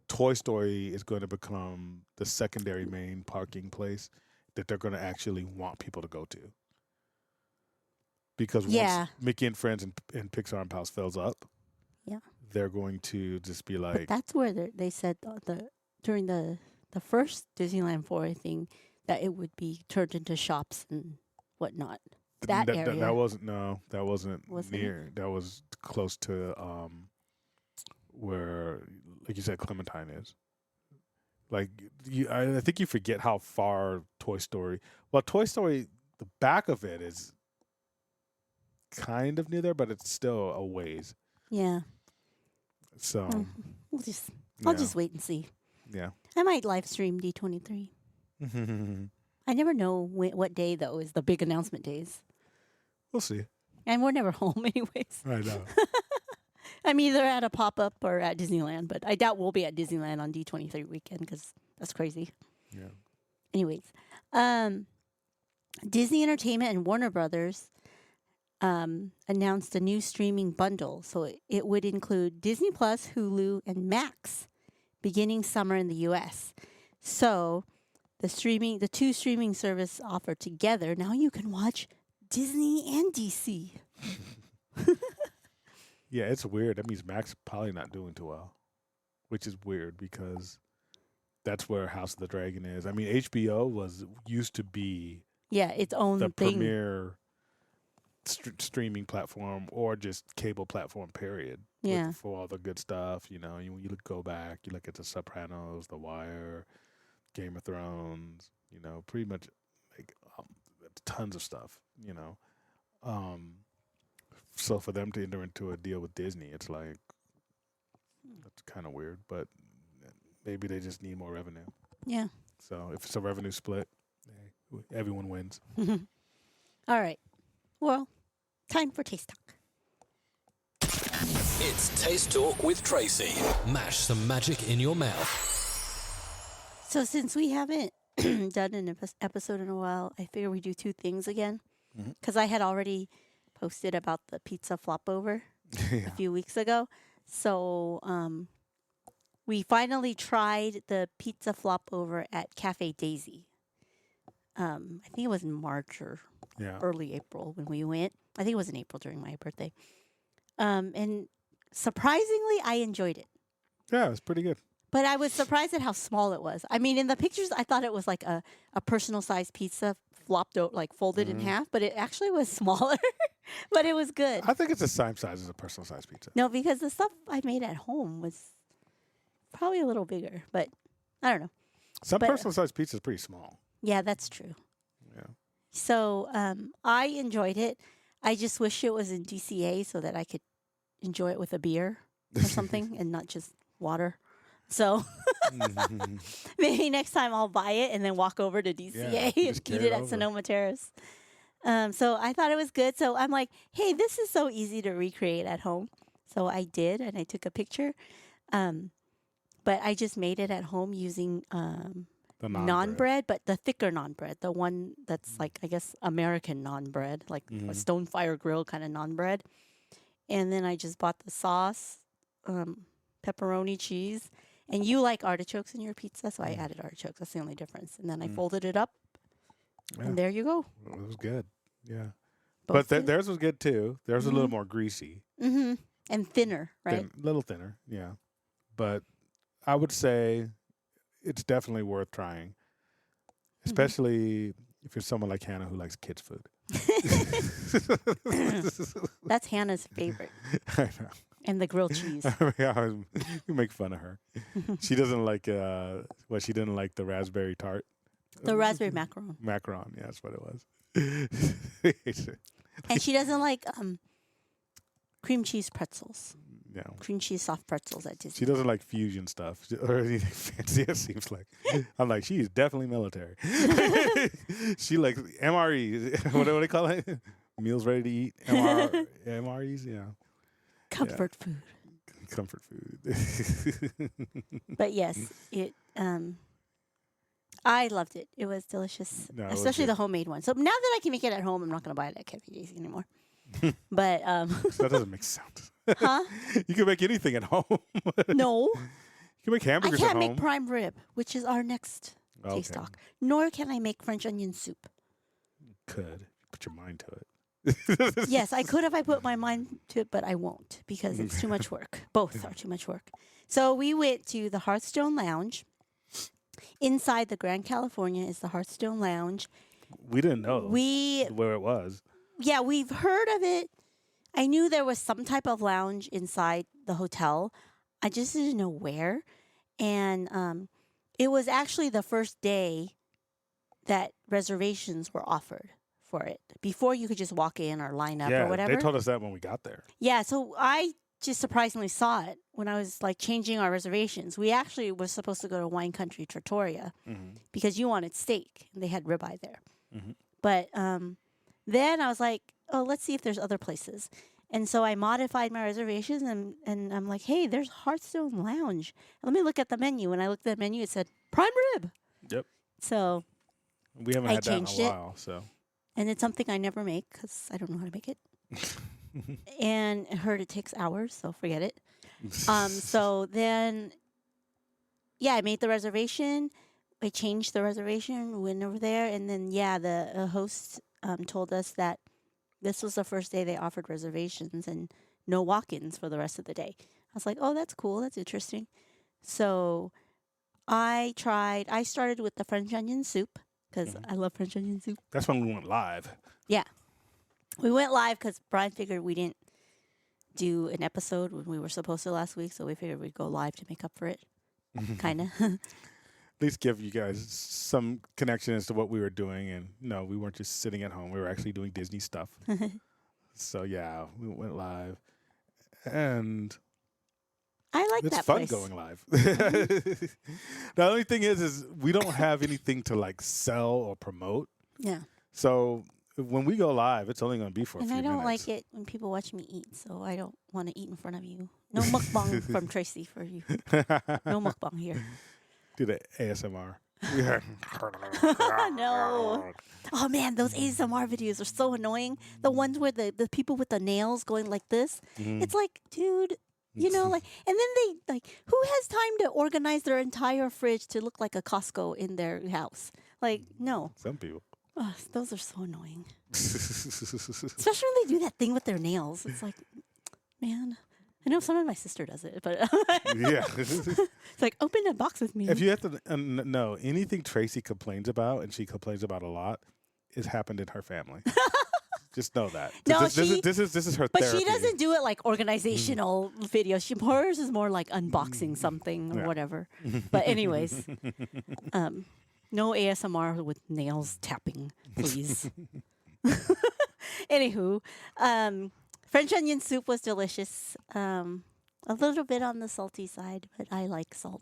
Toy Story is going to become the secondary main parking place that they're going to actually want people to go to. Because Yeah. once Mickey and Friends and Pixar and Pals fills up, Yeah. they're going to just be But like, that's where they said during the first Disneyland 4 thing that it would be turned into shops and whatnot. That area. That wasn't Wasn't it? near. That was close to where, like you said, Clementine is. Like I think you forget how far Toy Story. Well, Toy Story, the back of it is kind of near there, but it's still a ways. Yeah. So I'll just wait and see. yeah. I might live stream D23. I never know what day though is the big announcement days, We'll see. and we're never home anyways. I know. I'm either at a pop up or at Disneyland, but I doubt we'll be at Disneyland on D23 weekend because That's crazy. Yeah. Anyways, Disney Entertainment and Warner Brothers announced a new streaming bundle. So it would include Disney Plus, Hulu, and Max beginning summer in the US. So the two streaming service offered together, now you can watch Disney and DC. Yeah, it's weird. That means Max probably not doing too well, which is weird because that's where House of the Dragon is. I mean, HBO used to be Yeah, its own the thing. premier streaming platform or just cable platform, period. Yeah. For all the good stuff, you know, you go back, you look at The Sopranos, The Wire, Game of Thrones, you know, pretty much like tons of stuff, you know. So for them to enter into a deal with Disney, it's like that's kind of weird, but maybe they just need more revenue. Yeah. So if it's a revenue split, everyone wins. All right. Well, time for Taste Talk. It's Taste Talk with Tracy. Mash some magic in your mouth. So since we haven't done an episode in a while, I figure we do two things again. Because I had already posted about the pizza flop over a few weeks ago. So we finally tried the pizza flop over at Cafe Daisy. I think it was in March or Yeah. early April when we went. I think it was in April during my birthday. And surprisingly, I enjoyed it. Yeah, it's pretty good. But I was surprised at how small it was. I mean, in the pictures, I thought it was like a personal sized pizza flopped out, like folded in half, but it actually was smaller. But it was good. I think it's the same size as a personal size pizza. No, because the stuff I made at home was probably a little bigger, but I don't know. Some but- personal size pizza is pretty small. Yeah, that's true. Yeah. So I enjoyed it. I just wish it was in DCA so that I could enjoy it with a beer or something and not just water. So maybe next time I'll buy it and then walk over to DCA Yeah, and just eat carry it it at over. Sonoma Terrace. So I thought it was good. So I'm like, hey, this is so easy to recreate at home. So I did, and I took a picture. But I just made it at home using The naan bread, but the thicker naan bread, the one that's like, I guess, American naan bread, like a stone fire grill kind of naan bread. And then I just bought the sauce, pepperoni, cheese. And you like artichokes in your pizza, so I added artichokes. That's the only difference. And then I folded it up, Yeah. and there you go. It was good. Yeah. Both But theirs was good too. Theirs was a little more greasy. Mm-hmm. And thinner, right? A little thinner. Yeah. But I would say it's definitely worth trying, especially if you're someone like Hannah who likes kids' food. That's Hannah's favorite. I know. And the grilled cheese. You make fun of her. She doesn't like she didn't like the raspberry tart. The raspberry macaron. Macaron, yeah, that's what it was. And she doesn't like cream cheese pretzels. No. Cream cheese soft pretzels at Disney. She doesn't like fusion stuff or anything fancy, it seems like. I'm like, she is definitely military. She likes MREs. What do they call it? Meals ready to eat. MREs, yeah. Comfort food. Comfort food. But yes, it I loved it. It was delicious. No, it was Especially good. the homemade one. So now that I can make it at home, I'm not gonna buy it at Cafe Daisy anymore. But That doesn't make sense. huh? You can make anything at home. No. You can make I hamburgers can't at make home. prime rib, which is our next taste Okay. talk. Nor can I make French onion soup. Could put your mind to it. Yes, I could if I put my mind to it, but I won't because it's too much work. Both are too much work. So we went to the Hearthstone Lounge. Inside the Grand California is the Hearthstone Lounge. We didn't know where it was. Yeah, we've heard of it. I knew there was some type of lounge inside the hotel. I just didn't know where. And it was actually the first day that reservations were offered for it. Before you could just walk in or line up Yeah, or whatever. they told us that when we got there. Yeah, so I just surprisingly saw it when I was like changing our reservations. We actually were supposed to go to Wine Country Trattoria because you wanted steak and they had ribeye there. But then I was like, oh, let's see if there's other places. And so I modified my reservations, and I'm like, hey, there's Hearthstone Lounge. Let me look at the menu. When I looked at the menu, it said prime rib. Yep. So, We haven't I had that in changed a it. while, so. and it's something I never make because I don't know how to make it. And I heard it takes hours, so forget it. So then, yeah, I made the reservation. I changed the reservation, went over there, and then the host told us that this was the first day they offered reservations and no walk-ins for the rest of the day. I was like, oh, that's cool. That's interesting. So I started with the French onion soup because I love French onion soup. That's when we went live. Yeah. We went live because Brian figured we didn't do an episode when we were supposed to last week, so we figured we'd go live to make up for it. Kind of. At least give you guys some connection as to what we were doing. And no, we weren't just sitting at home. We were actually doing Disney stuff. So, yeah, we went live. And I like it's that fun place. going live. The only thing is we don't have anything to like sell or promote. Yeah. So when we go live, it's only going to be for a And few I don't minutes. like it when people watch me eat, so I don't want to eat in front of you. No mukbang from Tracy for you. No mukbang here. Do the ASMR. No. Oh man, those ASMR videos are so annoying. The ones where the people with the nails going like this. It's like, dude, you know, like, and then they like, who has time to organize their entire fridge to look like a Costco in their house? Like, no. Some people. Ugh, those are so annoying. Especially when they do that thing with their nails. It's like, man. I know some of my sister does it, but Yeah. it's like, open a box with me. If you have to know anything Tracy complains about, and she complains about a lot, is happened in her family. Just know that. No, this is her But therapy. she doesn't do it like organizational videos. Hers is more like unboxing something or Yeah. whatever. But anyways, no ASMR with nails tapping, please. Anywho, French onion soup was delicious. A little bit on the salty side, but I like salt.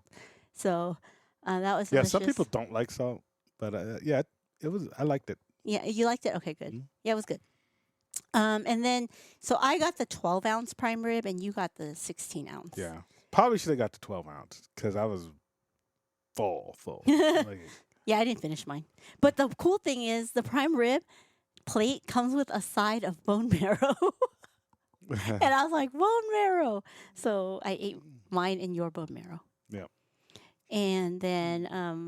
So that was Yeah, delicious. some people don't like salt, but yeah, it was. I liked it. Yeah, you liked it? Okay, good. Mhm. Yeah, it was good. And then, so I got the 12-ounce prime rib, and you got the 16-ounce. Yeah, probably should have got the 12 ounce because I was full. Like, Yeah, I didn't finish mine. But the cool thing is, the prime rib plate comes with a side of bone marrow. And I was like, bone marrow. So I ate mine and your bone marrow. Yeah. And then,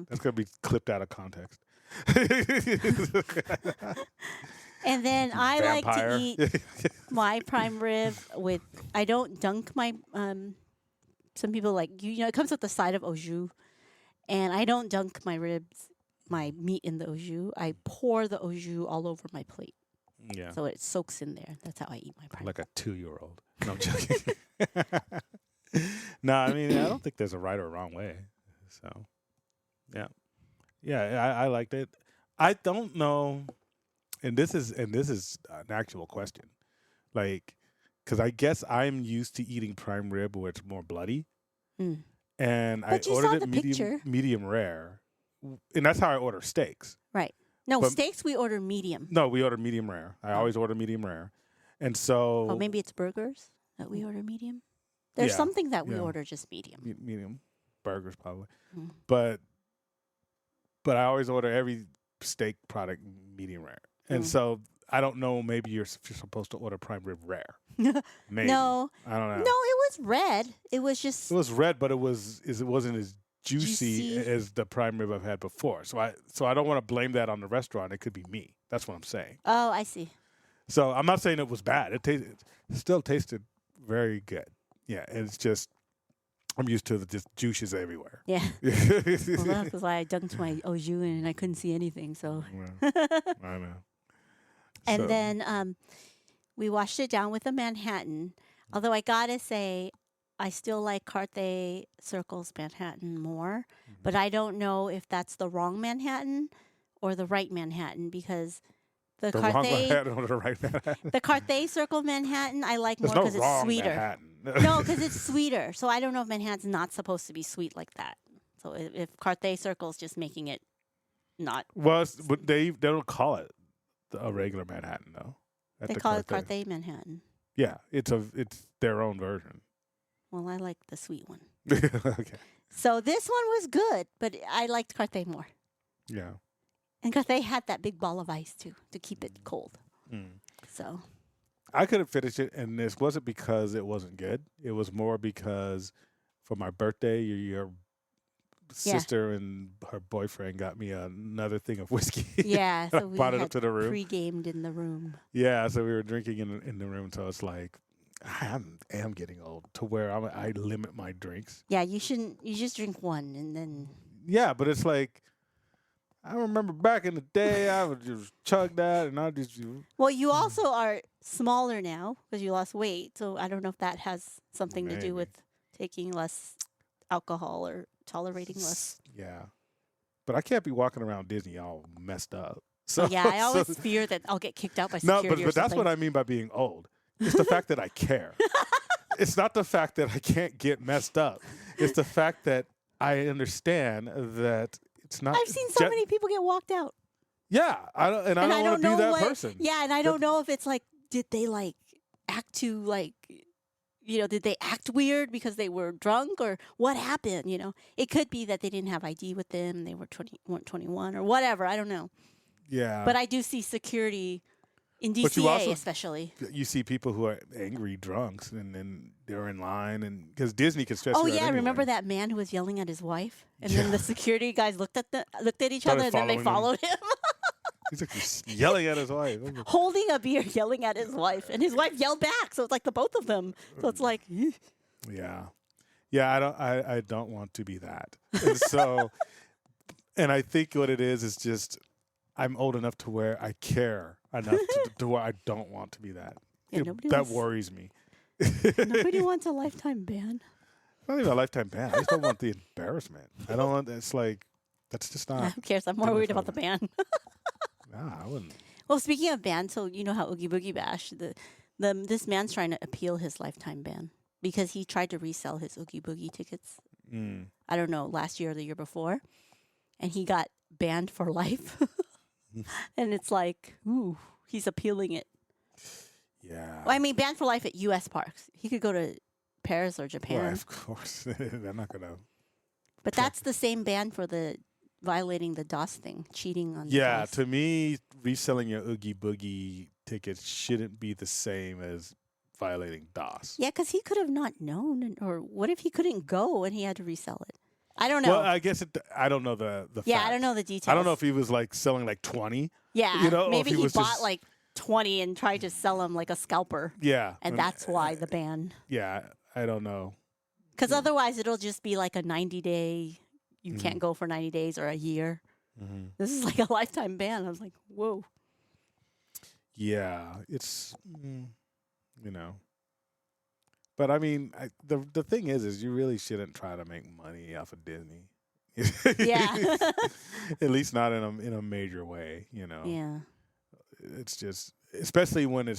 That's gonna be clipped out of context. and then I like to Vampire. eat my prime rib with. I don't dunk my. Some people like you know it comes with the side of au jus, and I don't dunk my ribs, my meat in the au jus. I pour the au jus all over my plate, Yeah, so it soaks in there. That's how I eat my prime. like a 2-year-old. No, I'm joking. No, I mean I don't think there's a right or wrong way. So, yeah, I liked it. I don't know, and this is an actual question, like, because I guess I'm used to eating prime rib where it's more bloody, Mm. and But I you ordered saw it the medium picture. medium rare, and that's how I order steaks. Right. No, But- steaks we order medium. No, we order medium rare. I always order medium rare, and so Oh, maybe it's burgers that we order medium. There's Yeah, something that we yeah. order just medium. medium burgers probably, Mm. but I always order every steak product medium rare, and Mm. so I don't know. Maybe you're supposed to order prime rib rare. Maybe. No, I don't know. no, it was red. It was just It was red, but it wasn't as juicy, Juicy. as the prime rib I've had before. So I don't want to blame that on the restaurant. It could be me. That's what I'm saying. Oh, I see. So I'm not saying it was bad. It still tasted very good. Yeah, it's just I'm used to the just juices everywhere. Yeah. Well, that's because I dunked my au jus in and I couldn't see anything. So, Well, I know. and So- then we washed it down with a Manhattan. Although I gotta say, I still like Carthay Circle's Manhattan more, Mm-hmm. but I don't know if that's the wrong Manhattan or the right Manhattan because the the wrong Carthay Manhattan or the right Manhattan. the Carthay Circle Manhattan I like more There's no because it's wrong sweeter. Manhattan. No, because it's sweeter. So I don't know if Manhattan's not supposed to be sweet like that. So if Carthay Circle's just making it not, Well, but they don't call it a regular Manhattan though. At they the call it Carthay Manhattan. Yeah, it's their own version. Well, I like the sweet one. Okay. So this one was good, but I liked Carthay more. Yeah. And Carthay had that big ball of ice too to keep it cold. Mm. So I couldn't finish it, and this wasn't because it wasn't good. It was more because for my birthday, your sister and her boyfriend got me another thing of whiskey. yeah, so we brought it had up to the room. pre-gamed in the room. Yeah, so we were drinking in the room. So it's like I am getting old to where I limit my drinks. Yeah, you shouldn't. You just drink one and then. Yeah, but it's like I remember back in the day, I would just chug that, and I just Well, you also are smaller now because you lost weight. So I don't know if that has something to Maybe. do with taking less alcohol or tolerating less. Yeah, but I can't be walking around Disney all messed up. So Yeah, I always so- fear that I'll get kicked out by no, security. but that's what I mean by being old. It's the fact that I care. It's not the fact that I can't get messed up. It's the fact that I understand that it's not. I've seen so many people get walked out. Yeah, I don't want to be that person. Yeah, and I don't know if it's like, did they like act too like, did they act weird because they were drunk or what happened? It could be that they didn't have ID with them, they weren't 21 or whatever. I don't know. Yeah, But I do see security in But you DCA also- especially. you see people who are angry drunks, and then they're in line, and because Disney can stress Oh you out yeah, remember anyway. that man who was yelling at his wife, and Yeah. then the security guys looked at each Started other, and then they following followed him, He's like just yelling at his wife. I'm like, holding a beer, yelling at his wife, and his wife yelled back. So it's like the both of them. So it's like, Yeah, yeah. I don't want to be that. And so, and I think what it is just I'm old enough to where I care enough to where I don't want to be that. Yeah, nobody that wants- worries me. nobody wants a lifetime ban. Not even a lifetime ban. I just don't want the embarrassment. I don't want. It's like that's just not. Who cares? I'm more good worried enough about the for ban. Nah, I wouldn't. Well, speaking of bans, so you know how Oogie Boogie Bash, this man's trying to appeal his lifetime ban because he tried to resell his Oogie Boogie tickets. Mm. I don't know, last year or the year before, and he got banned for life. And it's like, ooh, he's appealing it. Yeah. Well, I mean, banned for life at U.S. parks. He could go to Paris or Japan, Well, of course. They're not gonna. but that's the same ban for the violating the DOS thing, cheating on. Yeah, DOS. to me, reselling your Oogie Boogie tickets shouldn't be the same as violating DOS. Yeah, because he could have not known, or what if he couldn't go and he had to resell it? I don't know. Well, I guess I don't know the yeah, I facts. don't know the details. I don't know if he was like selling like 20. Yeah, you know, or if maybe he he was bought just- like 20 and tried to sell them like a scalper, Yeah. and that's why the ban. Yeah, I don't know. Because otherwise, it'll just be like a 90-day. You Mm-hmm. can't go for 90 days or a year. This is like a lifetime ban. I was like, whoa. Yeah, it's But I mean, the thing is you really shouldn't try to make money off of Disney. Yeah. At least not in a major way, Yeah. It's just, especially when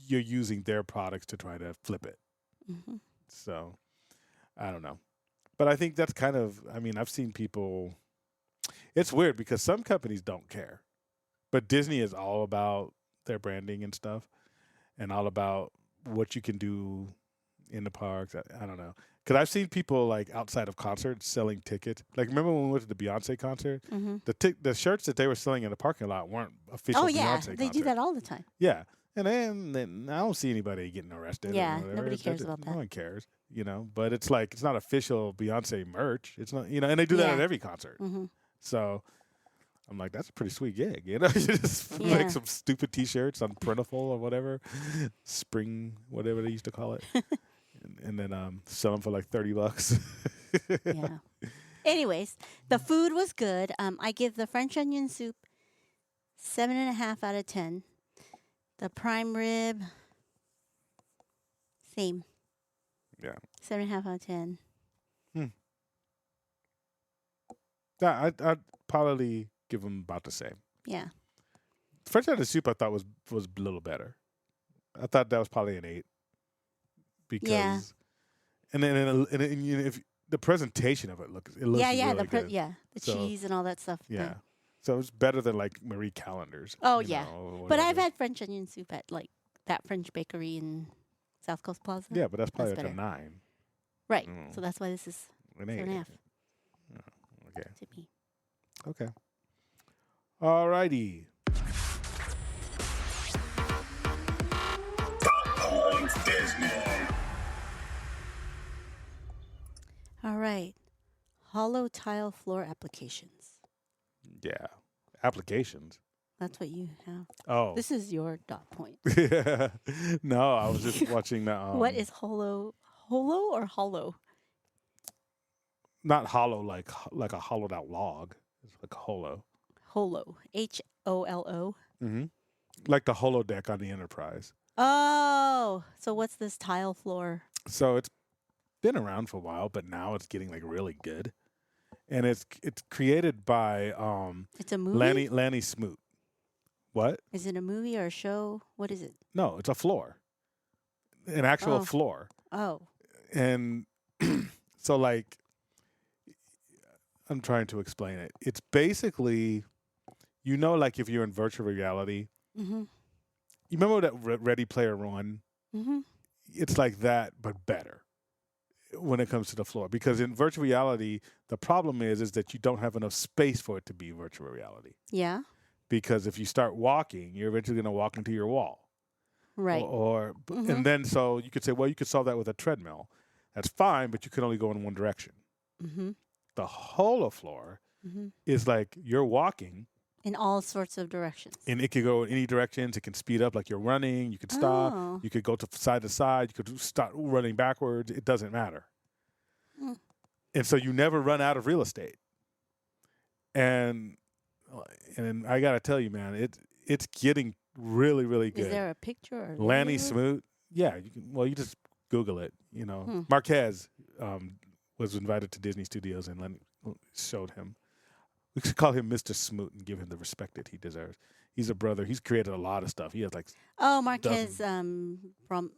you're using their products to try to flip it. Hmm. So, I don't know. But I think that's kind of, I mean, I've seen people, it's weird because some companies don't care. But Disney is all about their branding and stuff and all about what you can do in the parks. I don't know. Because I've seen people like outside of concerts selling tickets. Like, remember when we went to the Beyonce concert? Hmm. The shirts that they were selling in the parking lot weren't official Oh, yeah. Beyonce They do concert. that all the time. Yeah. And then I don't see anybody getting arrested. or Yeah, whatever. nobody cares about No that. one cares, But it's like, it's not official Beyonce merch. It's not, and they do that Yeah. at every concert. Hmm. So I'm like, that's a pretty sweet gig, You just Yeah. make some stupid T-shirts on Printful or whatever, spring, whatever they used to call it, and then sell them for like $30. Yeah. Anyways, the food was good. I give the French onion soup 7.5 out of 10. The prime rib, same. Yeah. 7.5 out of 10. Yeah, I'd probably give them about the same. Yeah. French onion soup I thought was a little better. I thought that was probably an 8 because, Yeah. and then if the presentation of it looks Yeah, really the good. the So, cheese and all that stuff. Yeah. So it's better than like Marie Callender's. Oh, you yeah. know, or But I've whatever. had French onion soup at like that French bakery in South Coast Plaza. Yeah, but that's probably That's like a better. 9. Right. Mm. So that's why this is An 7.5 Okay. to me. Okay. All righty. All right. Hollow tile floor applications. Yeah. Applications. That's what you have. Oh. This is your dot point. No, I was just watching the. What is hollow? Hollow or hollow? Not hollow like a hollowed out log. It's like a holo. Holo. HOLO. Mm-hmm. Like the holodeck on the Enterprise. Oh, so what's this tile floor? So it's been around for a while, but now it's getting like really good, and it's created by It's a movie. Lanny Smoot. What? Is it a movie or a show? What is it? No, it's a floor, an actual Oh. floor, Oh, and so like I'm trying to explain it. It's basically, like if you're in virtual reality, mm-hmm. you remember that Ready Player One? Mm-hmm. It's like that, but better when it comes to the floor. Because in virtual reality, the problem is that you don't have enough space for it to be virtual reality. Yeah. Because if you start walking, you're eventually going to walk into your wall. Right. Mhm. And then so you could say, well, you could solve that with a treadmill. That's fine, but you can only go in one direction. Mm-hmm. The holo floor Mm-hmm. is like you're walking, In all sorts of directions. and it could go in any directions. It can speed up like you're running. You could stop. Oh. You could go to side. You could start running backwards. It doesn't matter. Mm. And so you never run out of real estate. And I got to tell you, man, it's getting really, really good. Is there a picture? Or Lanny video? Smoot. Yeah. You just Google it. Hmm. Marquez was invited to Disney Studios, and Lenny showed him. We should call him Mr. Smoot and give him the respect that he deserves. He's a brother. He's created a lot of stuff. He has like Oh, Marquez from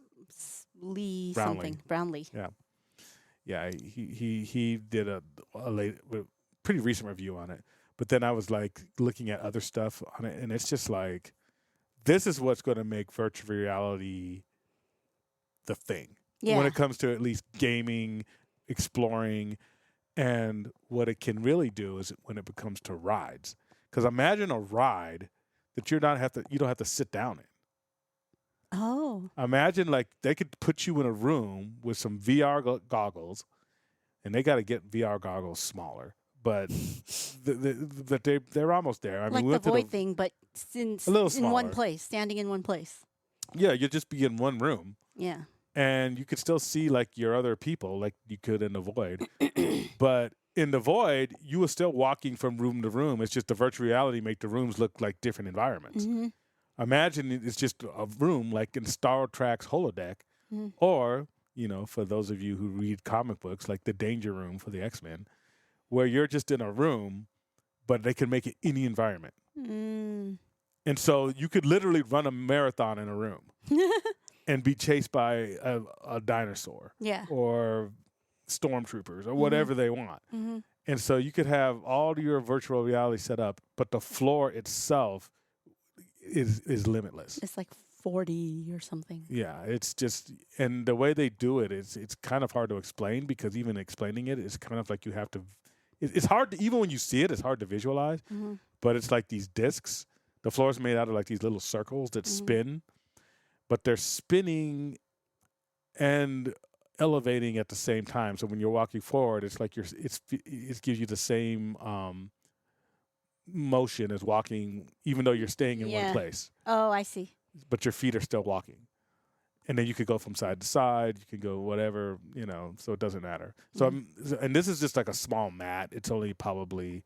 Lee Brownlee. something. Brownlee. Yeah, he did a pretty recent review on it. But then I was like looking at other stuff on it, and it's just like, this is what's going to make virtual reality the thing Yeah. when it comes to at least gaming, exploring, and what it can really do is when it comes to rides. Because imagine a ride that you don't have to sit down in. Oh. Imagine like they could put you in a room with some VR goggles, and they got to get VR goggles smaller, but they're almost there. I Like mean, we the went to void thing, but in A little in one smaller. place, standing in one place. Yeah, you'd just be in one room, Yeah. and you could still see like your other people, like you could in the void. But in the void, you were still walking from room to room. It's just the virtual reality make the rooms look like different environments. Mm-hmm. Imagine it's just a room like in Star Trek's holodeck, Mhm. or for those of you who read comic books, like the Danger Room for the X-Men, where you're just in a room, but they can make it any environment. Mm. And so you could literally run a marathon in a room and be chased by a dinosaur Yeah. or stormtroopers or whatever they want. Mm-hmm. And so you could have all your virtual reality set up, but the floor itself is limitless. It's like 40 or something. Yeah, it's just, and the way they do it is it's kind of hard to explain, because even explaining it is kind of like you have to. It's hard to, even when you see it, it's hard to visualize. Mm-hmm. But it's like these discs. The floor is made out of like these little circles that spin, but they're spinning and elevating at the same time. So when you're walking forward, it's like it gives you the same motion as walking, even though you're staying in one Yeah. place, Oh, I see. but your feet are still walking. And then you could go from side to side. You can go whatever, so it doesn't matter. So, and this is just like a small mat. It's only probably,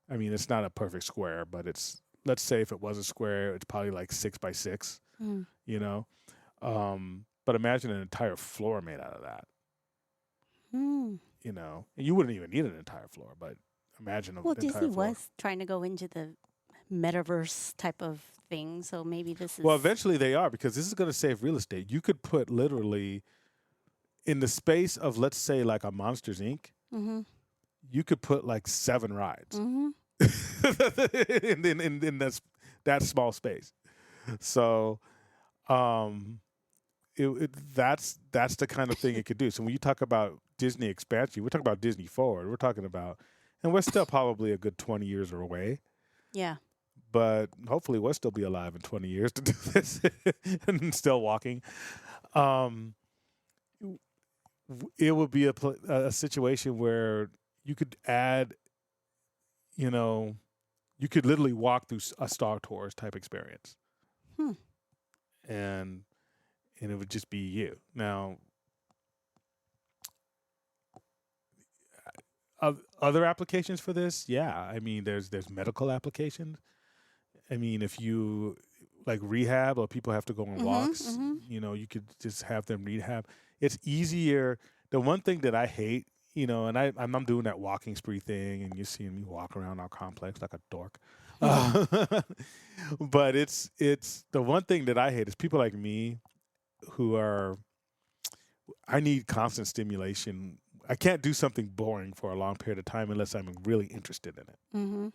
it's not a perfect square, but let's say if it was a square, it's probably like 6 by 6, Mm. But imagine an entire floor made out of that, Mm. And you wouldn't even need an entire floor, but imagine Well, an entire Disney floor. was trying to go into the metaverse type of thing, so maybe this is. Well, eventually they are, because this is going to save real estate. You could put literally in the space of, let's say, like a Monsters Inc., Mm-hmm. you could put like 7 rides Mm-hmm. in that small space. So That's the kind of thing it could do. So when you talk about Disney expansion, we're talking about Disney Forward. We're talking about, and we're still probably a good 20 years away. Yeah. But hopefully we'll still be alive in 20 years to do this and still walking. It would be a situation where you could add, you could literally walk through a Star Tours type experience. And it would just be you. Now, other applications for this, yeah. I mean, there's medical applications. I mean, if you like rehab or people have to go on walks, you could just have them rehab. It's easier. The one thing that I hate, and I'm doing that walking spree thing, and you're seeing me walk around our complex like a dork. But it's the one thing that I hate is people like me I need constant stimulation. I can't do something boring for a long period of time unless I'm really interested in it,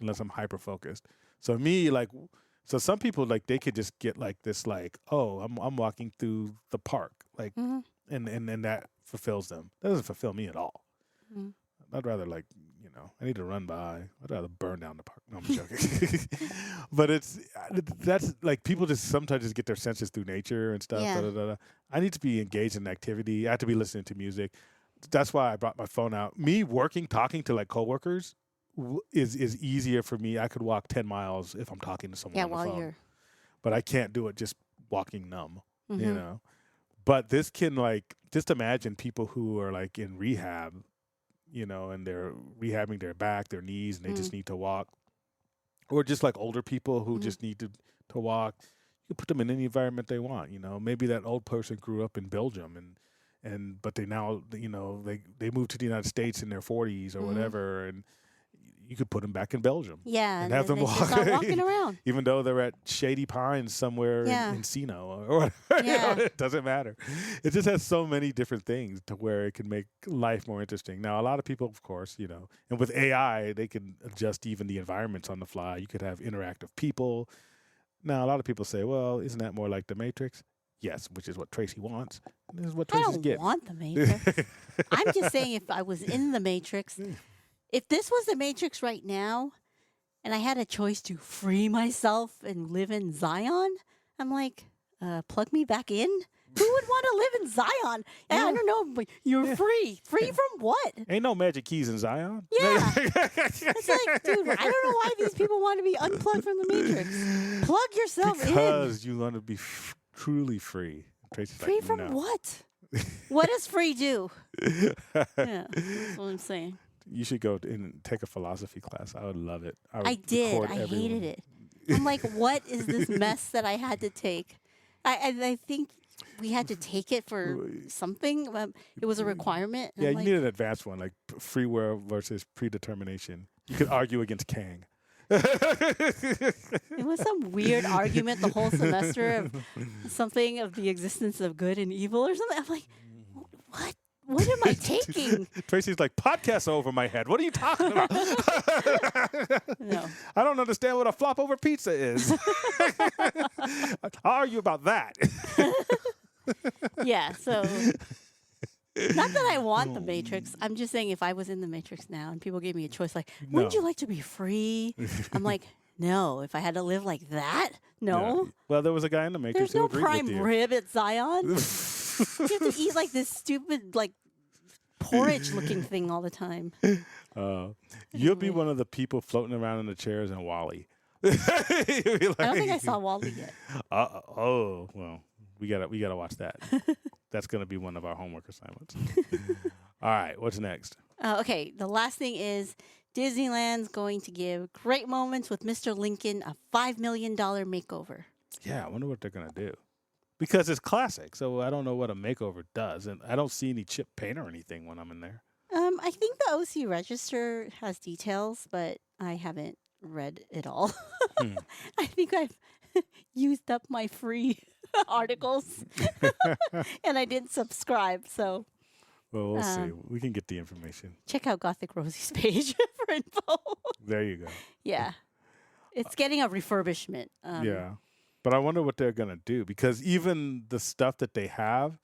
unless I'm hyper focused. So so some people they could just get this oh, I'm walking through the park and that fulfills them. That doesn't fulfill me at all. I'd rather I need to run by. I'd rather burn down the park. No, I'm joking. But that's people just sometimes just get their senses through nature and stuff. Yeah. I need to be engaged in activity. I have to be listening to music. That's why I brought my phone out. Me talking to coworkers is easier for me. I could walk 10 miles if I'm talking to someone on the phone. But I can't do it just walking numb, But this can just imagine people who are in rehab, and they're rehabbing their back, their knees, and they just need to walk. Or just older people who just need to walk. You can put them in any environment they want, Maybe that old person grew up in Belgium but they now, they moved to the United States in their 40s or whatever, and you could put them back in Belgium. Yeah, and have them walk, start walking around. Even though they're at Shady Pines somewhere in Encino or whatever. Yeah. It doesn't matter. It just has so many different things to where it can make life more interesting. Now, a lot of people, of course, and with AI, they can adjust even the environments on the fly. You could have interactive people. Now, a lot of people say, well, isn't that more like The Matrix? Yes, which is what Tracy wants. This is what Tracy's getting. I don't want The Matrix. I'm just saying if I was in The Matrix, if this was The Matrix right now, and I had a choice to free myself and live in Zion, I'm like, plug me back in? Who would want to live in Zion? I don't know, but you're free. Free from what? Ain't no magic keys in Zion. Yeah. It's like, dude, I don't know why these people want to be unplugged from The Matrix. Plug yourself in. Because you want to be truly free. Tracy's free from no. what? What does free do? Yeah, that's what I'm saying. You should go and take a philosophy class. I would love it. I did. I hated it. I'm like, what is this mess that I had to take? I think we had to take it for something. It was a requirement. Yeah, you need an advanced one, like free will versus predetermination. You could argue against Kang. It was some weird argument the whole semester of something of the existence of good and evil or something. I'm like, what? What am I taking? Tracy's like, podcast over my head. What are you talking about? No. I don't understand what a flop over pizza is. I'll argue about that. Yeah, so not that I want The Matrix. I'm just saying if I was in The Matrix now and people gave me a choice like, wouldn't you like to be free? I'm like, no. If I had to live like that, no. Yeah. Well, there was a guy in The Matrix There's no who agreed prime with you. rib at Zion. You have to eat this stupid porridge-looking thing all the time. You'll be one of the people floating around in the chairs in Wall-E. I don't think I saw Wall-E yet. Oh, well, we gotta watch that. That's gonna be one of our homework assignments. All right, what's next? Okay, the last thing is Disneyland's going to give Great Moments with Mr. Lincoln a $5 million makeover. Yeah, I wonder what they're gonna do. Because it's classic, so I don't know what a makeover does, and I don't see any chip paint or anything when I'm in there. I think the OC Register has details, but I haven't read it all. I think I've used up my free articles, and I didn't subscribe, so. Well, we'll see. We can get the information. Check out Gothic Rosie's page for info. There you go. Yeah. It's getting a refurbishment. Yeah. But I wonder what they're gonna do because even the stuff that they have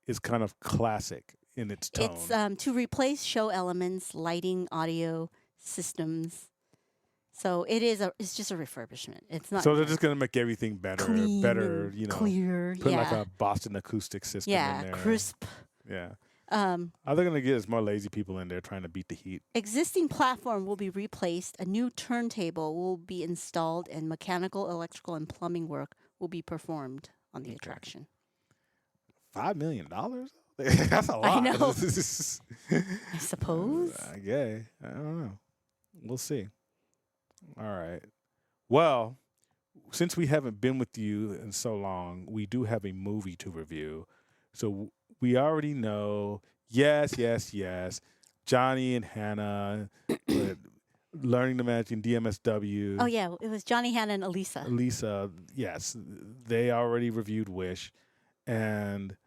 is kind of classic in its tone. It's to replace show elements, lighting, audio systems. So it's just a refurbishment. It's not. So they're just gonna make everything better, clean better. and You know, clear. put Yeah. like a Boston acoustic system in Yeah, there. crisp. Yeah. Um, All they're gonna get is more lazy people in there trying to beat the heat. Existing platform will be replaced. A new turntable will be installed, and mechanical, electrical, and plumbing work will be performed on the attraction. $5 million? That's a lot. I know. I suppose. I don't know. We'll see. All right. Well, since we haven't been with you in so long, we do have a movie to review. So we already know, yes, Johnny and Hannah, Learning to Magic in DMSW. Oh yeah, it was Johnny, Hannah, and Elisa. Lisa, yes, they already reviewed Wish, and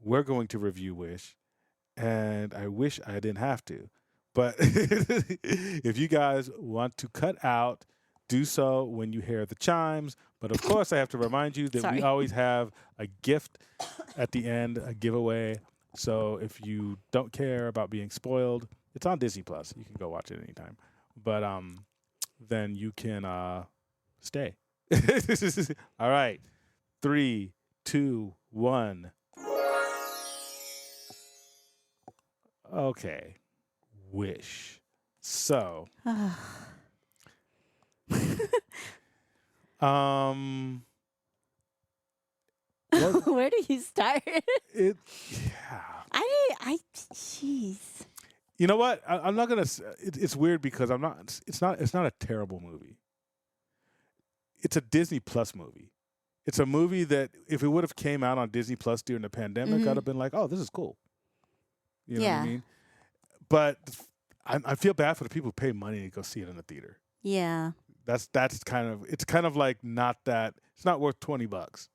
we're going to review Wish, and I wish I didn't have to. But if you guys want to cut out, do so when you hear the chimes. But of course, I have to remind you that we Sorry. always have a gift at the end, a giveaway. So if you don't care about being spoiled, it's on Disney Plus. You can go watch it anytime. But then you can stay. All right. 3, 2, 1. Okay. Wish. So, what, Where do you start? yeah. Jeez. You know what? I'm not gonna. It's weird because I'm not. It's not a terrible movie. It's a Disney Plus movie. It's a movie that if it would have came out on Disney Plus during the pandemic, I'd have been like, "Oh, this is cool." You know what I Yeah. mean? But I feel bad for the people who pay money to go see it in the theater. Yeah. That's kind of. It's kind of like not that. It's not worth $20.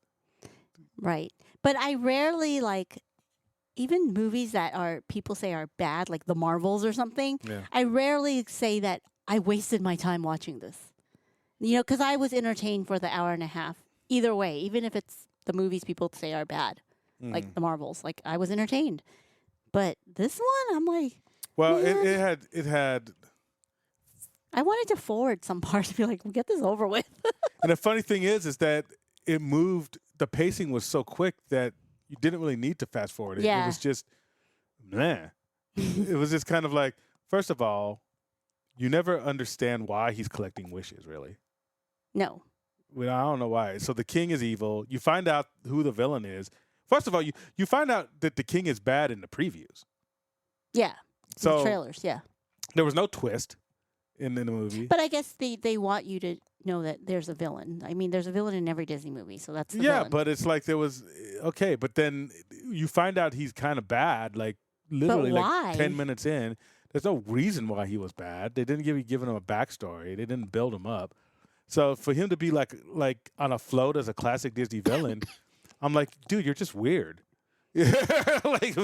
Right. But I rarely even movies that are people say are bad, like the Marvels or something. Yeah. I rarely say that I wasted my time watching this. You know, because I was entertained for the hour and a half. Either way, even if it's the movies people say are bad, like the Marvels, like I was entertained. But this one, I'm like, Well, yeah. it had. I wanted to forward some parts to be like, get this over with. And the funny thing is that it moved. The pacing was so quick that you didn't really need to fast forward it. It Yeah. was just, meh. It was just kind of like, first of all, you never understand why he's collecting wishes, really. No. Well, I don't know why. So the king is evil. You find out who the villain is. First of all, you find out that the king is bad in the previews. Yeah. So the trailers, yeah. there was no twist in the movie. But I guess they want you to know that there's a villain. I mean, there's a villain in every Disney movie, so that's the Yeah, villain. but it's like there was okay, but then you find out he's kind of bad, like literally why? like 10 minutes in. There's no reason why he was bad. They didn't give him a backstory. They didn't build him up. So for him to be like on a float as a classic Disney villain, I'm like, dude, you're just weird. Like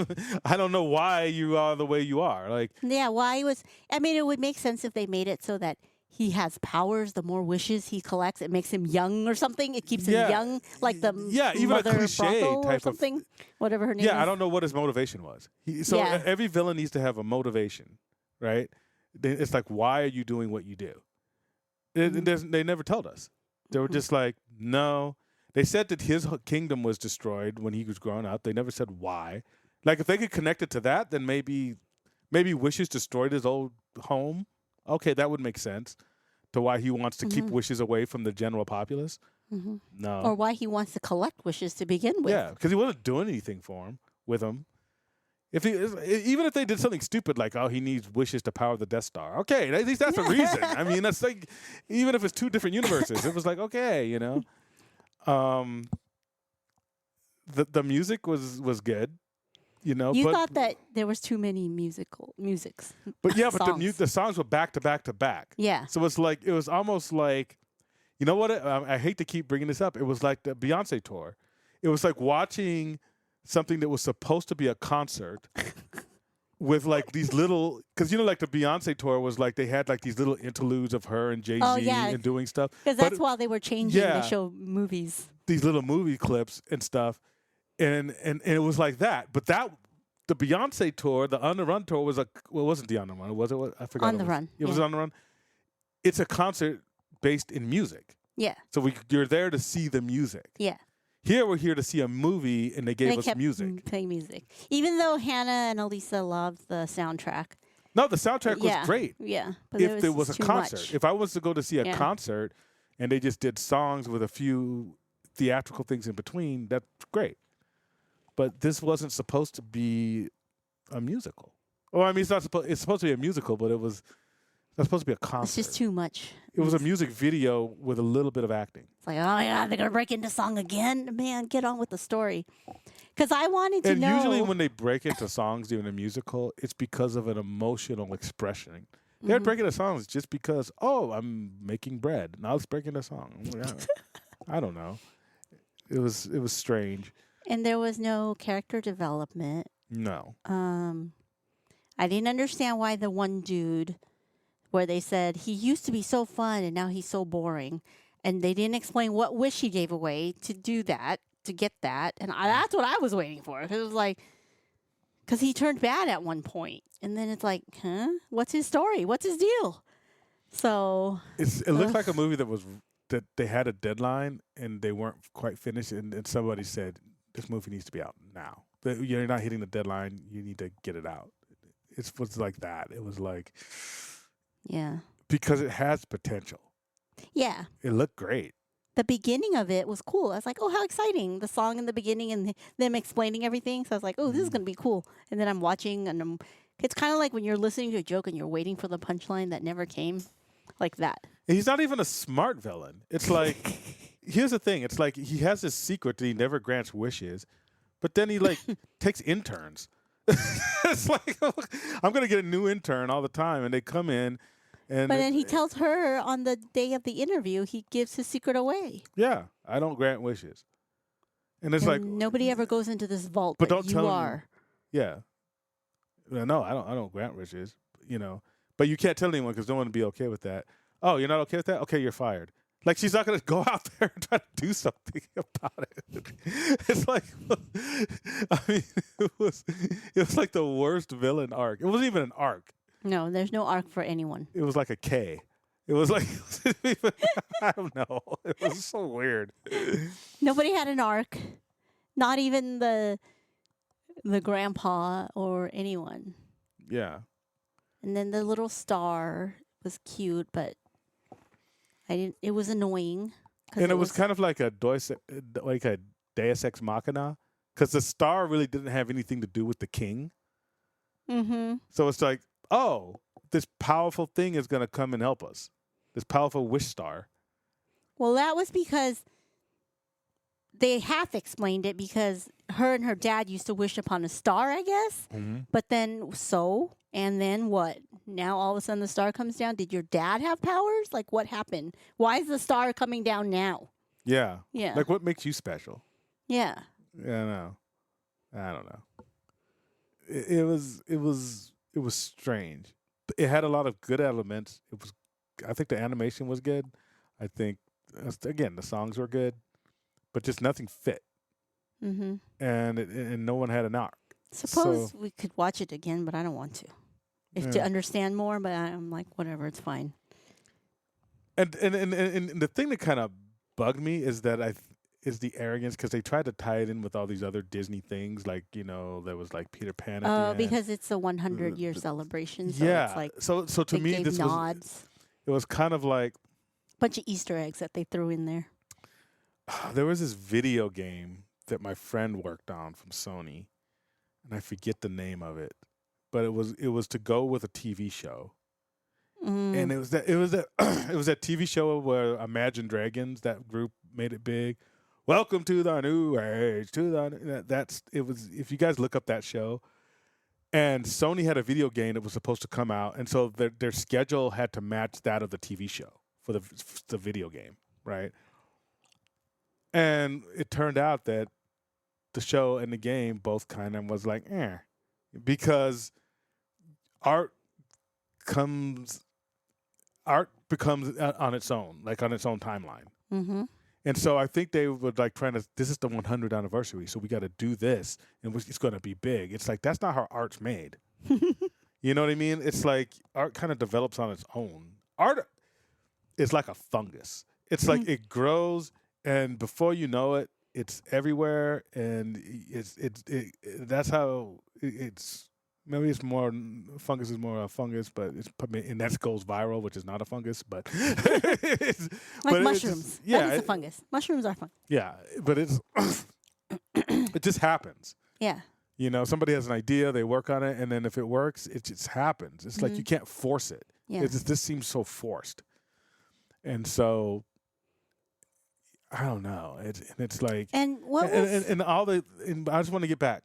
I don't know why you are the way you are. Like Yeah, why was I mean, it would make sense if they made it so that he has powers. The more wishes he collects, it makes him young or something. It keeps him Yeah. young, like the Yeah, even a Mother cliche Bronco or type of- something, whatever her name is. yeah, I don't know what his motivation was. So Yeah. every villain needs to have a motivation, right? It's like, why are you doing what you do? They never told us. They were just like, no. They said that his kingdom was destroyed when he was growing up. They never said why. Like, if they could connect it to that, then maybe Wishes destroyed his old home. Okay, that would make sense to why he wants to keep Wishes away from the general populace. No. Or why he wants to collect wishes to begin with. Yeah, because he wasn't doing anything with him. Even if they did something stupid like, oh, he needs wishes to power the Death Star. Okay, at least that's a reason. I mean, that's like, even if it's two different universes, it was like, okay, you know. The music was good, you know. You but, thought that there was too many musics. but yeah, but songs. the songs were back to back to back. Yeah. So it was almost like, you know what? I hate to keep bringing this up. It was like the Beyonce tour. It was like watching something that was supposed to be a concert with like these little, because like the Beyonce tour was like they had like these little interludes of her and Jay-Z Oh, yeah. and doing stuff. Because But that's while they were changing yeah. to show movies. these little movie clips and stuff, and it was like that. But the Beyonce tour, the On the Run tour, was it wasn't the On the Run, was it? I forgot. On the Run, It was yeah. On the Run. It's a concert based in music, Yeah. so you're there to see the music. Yeah. Here we're here to see a movie, and they gave They us kept music. playing music. Even though Hannah and Elisa loved the soundtrack. No, the soundtrack yeah. was great. Yeah. But If there was a too concert, much. if I was to go to see a Yeah. concert, and they just did songs with a few theatrical things in between, that's great. But this wasn't supposed to be a musical. Well, I mean, it's supposed to be a musical, but it was not supposed to be a concert. It's just too much. It was a music video with a little bit of acting. It's like, oh my God, they're going to break into song again? Man, get on with the story. Because I wanted to And know. usually when they break into songs during a musical, it's because of an emotional expression. They're breaking into songs just because, oh, I'm making bread. Now let's break into a song. I don't know. It was strange. And there was no character development. No. I didn't understand why the one dude, where they said he used to be so fun and now he's so boring, and they didn't explain what wish he gave away to do that, to get that, and that's what I was waiting for. 'Cause it was like, because he turned bad at one point, and then it's like, huh? What's his story? What's his deal? So It looked like a movie that they had a deadline and they weren't quite finished, and somebody said this movie needs to be out now. But you're not hitting the deadline. You need to get it out. It was like that. It was like yeah, because it has potential. yeah. It looked great. The beginning of it was cool. I was like, oh, how exciting. The song in the beginning and them explaining everything. So I was like, oh, this is going to be cool. And then I'm watching, and it's kind of like when you're listening to a joke and you're waiting for the punchline that never came, like that. And he's not even a smart villain. It's like here's the thing. It's like he has this secret that he never grants wishes, but then he like takes interns. It's like I'm gonna get a new intern all the time, and they come in, and But then he tells her on the day of the interview, he gives his secret away. yeah, I don't grant wishes, and it's And like nobody ever goes into this vault, But but don't you tell him- are. yeah, no, I don't grant wishes, but you can't tell anyone because no one would be okay with that. Oh, you're not okay with that? Okay, you're fired. Like she's not gonna go out there and try to do something about it. It's like, I mean, it was like the worst villain arc. It wasn't even an arc. No, there's no arc for anyone. It was like a K. It was like I don't know. It was so weird. Nobody had an arc. Not even the grandpa or anyone. Yeah. And then the little star was cute, but it was annoying. 'Cause And it was kind of like a Deus Ex Machina, because the star really didn't have anything to do with the king. Mm-hmm. So it's like, oh, this powerful thing is going to come and help us. This powerful wish star. Well, that was because they half explained it because her and her dad used to wish upon a star, I guess. Mm-hmm. But then and then what? Now all of a sudden the star comes down. Did your dad have powers? Like what happened? Why is the star coming down now? Yeah. Yeah. Like, what makes you special? Yeah. Yeah, no. I don't know. It was strange. It had a lot of good elements. I think the animation was good. I think again the songs were good, but just nothing fit, Mm-hmm. and no one had an arc. Suppose we could watch it again, but I don't want to. To Yeah. understand more, but I'm like, whatever, it's fine. And the thing that kind of bugged me is that is the arrogance, because they tried to tie it in with all these other Disney things, like there was like Peter Pan. At the end. Because it's a 100-year celebration, so yeah. it's like so to they me gave this nods. it was kind of like Bunch of Easter eggs that they threw in there. there was this video game that my friend worked on from Sony, and I forget the name of it, but it was to go with a TV show. And it was that it was that TV show where Imagine Dragons, that group, made it big. Welcome to the new age. If you guys look up that show, and Sony had a video game that was supposed to come out, and so their schedule had to match that of the TV show for the video game, right? And it turned out that the show and the game both kind of was like, because art comes, art becomes on its own, like on its own timeline. Mm-hmm. And so I think they were like trying to, this is the 100th anniversary, so we got to do this, and it's going to be big. It's like, that's not how art's made. You know what I mean? It's like art kind of develops on its own. Art is like a fungus. It's like it grows, and before you know it, it's everywhere, and that's how it's. Maybe it's more fungus is more a fungus, but and that goes viral, which is not a fungus, but Like mushrooms. That is a fungus. Mushrooms are fun. Yeah, but it's it just happens. Yeah. You know, somebody has an idea, they work on it, and then if it works, it just happens. It's like you can't force it. Yeah. This seems so forced, and so I don't know. It's like And what was and all the and I just want to get back.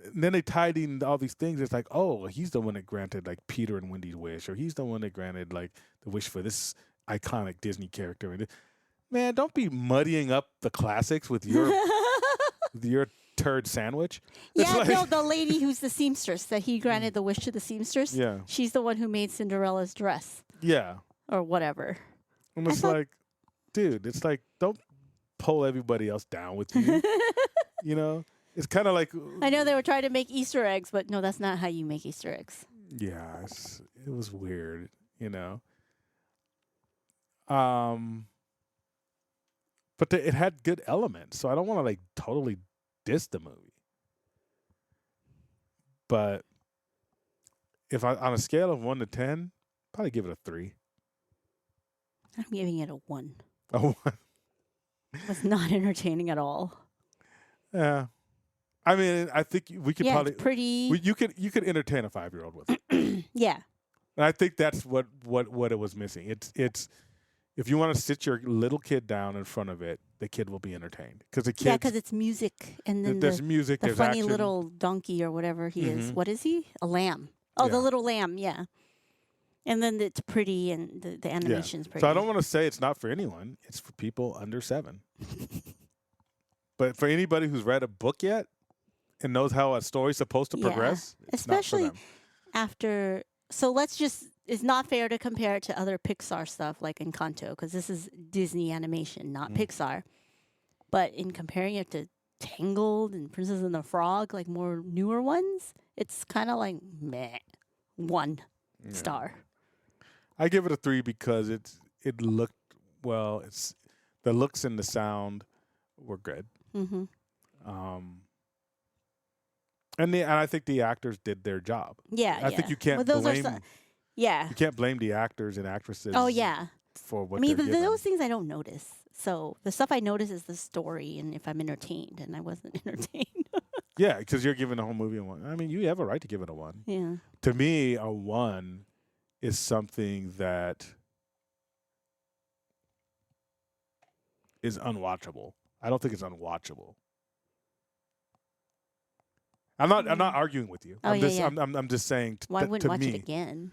And then they tied in all these things. It's like, oh, he's the one that granted like Peter and Wendy's wish, or he's the one that granted like the wish for this iconic Disney character. And man, don't be muddying up the classics with your with your turd sandwich. It's Yeah, like, no, the lady who's the seamstress that he granted the wish to the seamstress. Yeah. She's the one who made Cinderella's dress yeah, or whatever. and it's thought- like, dude, it's like don't pull everybody else down with you. You know, it's kind of like I know they were trying to make Easter eggs, but no, that's not how you make Easter eggs. yeah, it was weird. You know, but it had good elements, so I don't want to like totally diss the movie. But if I on a scale of 1 to 10, probably give it a 3. I'm giving it a 1. Oh, It was not entertaining at all. yeah. I mean, I think we could Yeah, probably it's pretty. you could entertain a 5-year-old with it. Yeah. And I think that's what it was missing. It's if you want to sit your little kid down in front of it, the kid will be entertained because the kid. Yeah, because it's music. And then there's music. the There's funny action. little donkey or whatever he is. Mhm. What is he? A lamb. Oh, the Yeah. little lamb. Yeah. And then it's pretty and the Yeah. animation's pretty. So I don't want to say it's not for anyone. It's for people under 7. But for anybody who's read a book yet and knows how a story's supposed to Yeah. progress, it's Especially not for them. after. So let's just. It's not fair to compare it to other Pixar stuff like Encanto because this is Disney animation, not Pixar. But in comparing it to Tangled and Princess and the Frog, like more newer ones, it's kind of like meh. 1 star. I give it a 3 because it looked well. It's the looks and the sound were good. Mm-hmm. And I think the actors did their job. Yeah, I think you can't those blame yeah. you can't blame the actors and actresses. Oh yeah. For what I mean, they're given. those things I don't notice. So the stuff I notice is the story and if I'm entertained, and I wasn't entertained. Yeah, because you're giving the whole movie a 1. I mean, you have a right to give it a 1. Yeah. To me, a 1 is something that is unwatchable. I don't think it's unwatchable. I'm not arguing with you. Oh, I'm yeah, just yeah. I'm just saying Well, I wouldn't to watch me, it again.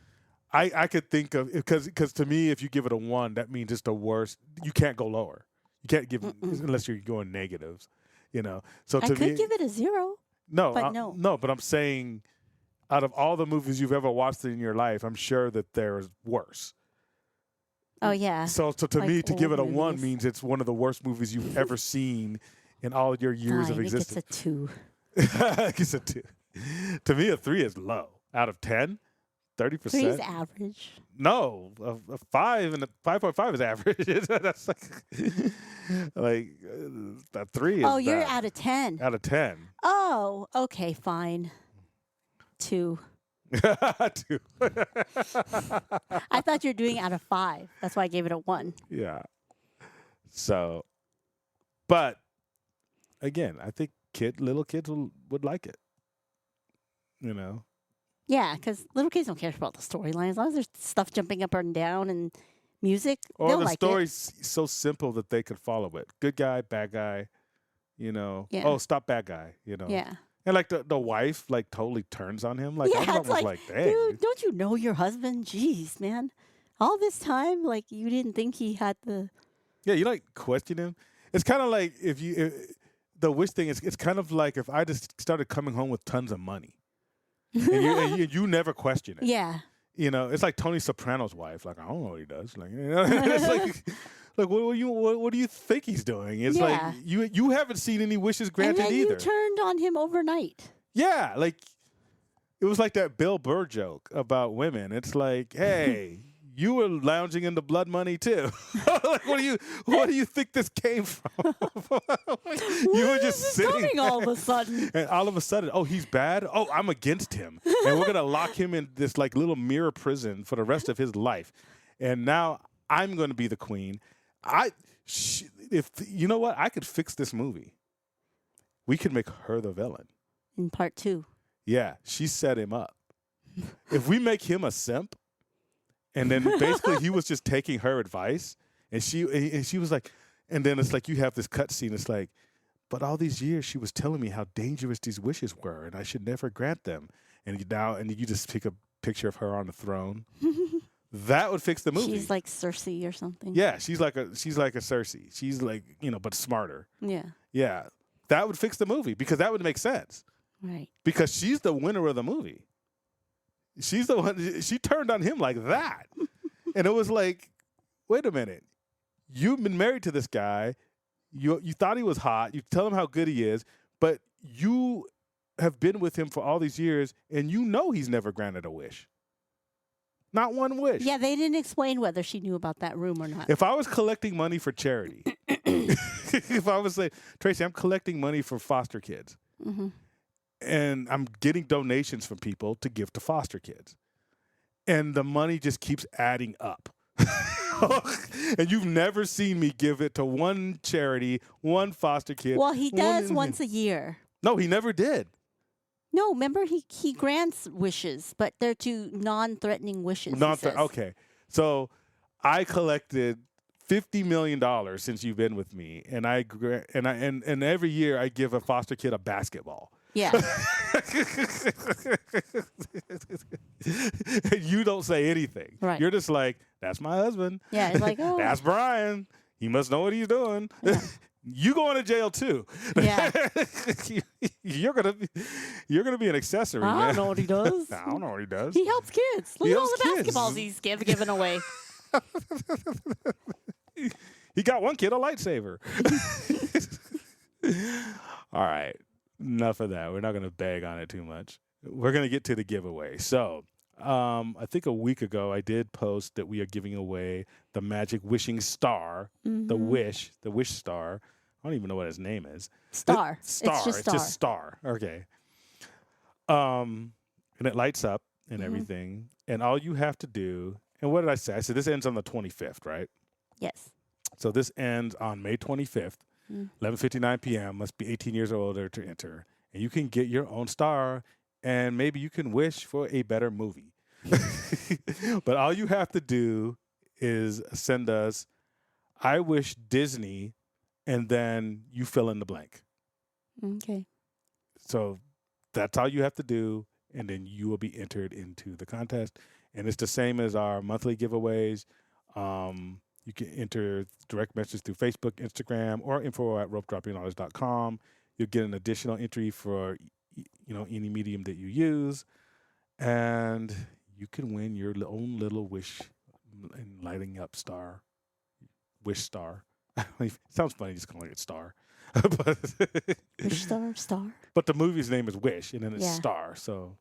I could think of because to me, if you give it a 1, that means it's the worst. You can't go lower. You can't give unless you're going negatives. You know. So I to could me, give it a 0. no, but no. But I'm saying, out of all the movies you've ever watched in your life, I'm sure that there's worse. Oh yeah. So to Like me, to give it a old 1 movies. means it's one of the worst movies you've ever seen in all your years Fine, of it gets existence. a 2. It's a 2. To me, a 3 is low. Out of 10, 30%. 3 is average. No, a 5 and a 5.5 is average. That's like a 3 is Oh, you're bad. out of 10. Out of 10. Oh, okay, fine. 2. 2. I thought you were doing out of 5. That's why I gave it a 1. Yeah. So, but again, I think little kids would like it. You know. Yeah, because little kids don't care about the storyline. As long as there's stuff jumping up and down and music, Or they'll the like story's so simple that they could follow it. Good guy, bad guy, you know. Yeah. Oh, stop bad guy, you know. it. Yeah. And like the wife like totally turns on him. Like I was Yeah, it's almost like, like, dang. dude, don't you know your husband? Jeez, man. All this time, like, you didn't think he had the... Yeah, you like question him. It's kind of like the wish thing is it's kind of like if I just started coming home with tons of money. and you never question it. Yeah. You know, it's like Tony Soprano's wife. Like, I don't know what he does. Like, you know, it's like what do you think he's doing? It's like Yeah. you haven't seen any wishes And granted then either. you turned on him overnight. Yeah, like it was like that Bill Burr joke about women. It's like, hey, you were lounging in the blood money too. Like, what do you think this came from? You were just sitting Coming all of a sudden. and all of a sudden, oh, he's bad. Oh, I'm against him, and we're gonna lock him in this like little mirror prison for the rest of his life. And now I'm gonna be the queen. If you know what, I could fix this movie. We could make her the villain. In part 2. Yeah, she set him up. If we make him a simp, and then basically he was just taking her advice, and she was like, and then it's like you have this cut scene. It's like, but all these years she was telling me how dangerous these wishes were, and I should never grant them. And you just take a picture of her on the throne. That would fix the movie. She's like Cersei or something. Yeah, she's like a Cersei. She's like, you know, but smarter. Yeah. Yeah, that would fix the movie because that would make sense. Right. Because she's the winner of the movie. She's the one. She turned on him like that, and it was like, wait a minute, you've been married to this guy. You thought he was hot. You tell him how good he is, but you have been with him for all these years, and you know he's never granted a wish. Not one wish. Yeah, they didn't explain whether she knew about that room or not. If I was collecting money for charity, if I was like, Tracy, I'm collecting money for foster kids. Mm-hmm. And I'm getting donations from people to give to foster kids. And the money just keeps adding up. And you've never seen me give it to one charity, one foster kid. Well, he does once a year. No, he never did. No, remember he grants wishes, but they're to non-threatening wishes. Okay. So I collected $50 million since you've been with me, and and every year I give a foster kid a basketball. Yeah. You don't say anything. Right. You're just like, that's my husband. Yeah, it's like, oh. That's Brian. He must know what he's doing. Yeah. You going to jail too. Yeah. You're gonna be an accessory. I man. don't know what he does. I don't know what he does. He helps kids. Look He at all helps the kids. basketballs he's giving away. He got one kid a lightsaber. All right. Enough of that. We're not going to beg on it too much. We're going to get to the giveaway. So, I think a week ago I did post that we are giving away the Magic Wishing Star, the Wish Star. I don't even know what his name is. Star. Star. It's just Star. Okay. And it lights up and everything. And all you have to do, and what did I say? I said this ends on the 25th, right? Yes. So this ends on May 25th, 11:59 p.m. Must be 18 years or older to enter. And you can get your own star, and maybe you can wish for a better movie. But all you have to do is send us, I wish Disney, and then you fill in the blank. Okay. So that's all you have to do, and then you will be entered into the contest. And it's the same as our monthly giveaways. You can enter direct messages through Facebook, Instagram, or info@ropedroppingknowledge.com. You'll get an additional entry for any medium that you use, and you can win your own little wish and lighting up star, wish star. It sounds funny just calling it star, but Wish star. But the movie's name is Wish, and then it's Yeah. Star. So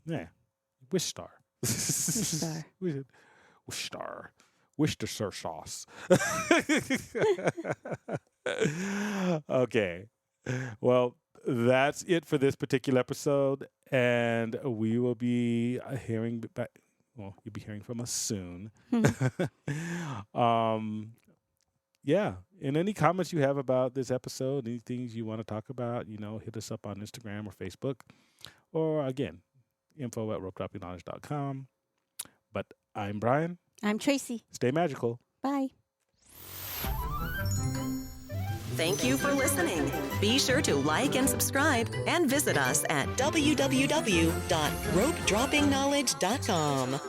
yeah, Wish Star. Star. Wish Star. Worcestershire sauce. Okay. Well, that's it for this particular episode, and we will be hearing back. Well, you'll be hearing from us soon. Yeah. And any comments you have about this episode, any things you want to talk about, hit us up on Instagram or Facebook, or again, info@ropedroppingknowledge.com. But I'm Brian. I'm Tracy. Stay magical. Bye. Thank you for listening. Be sure to like and subscribe and visit us at www.ropedroppingknowledge.com.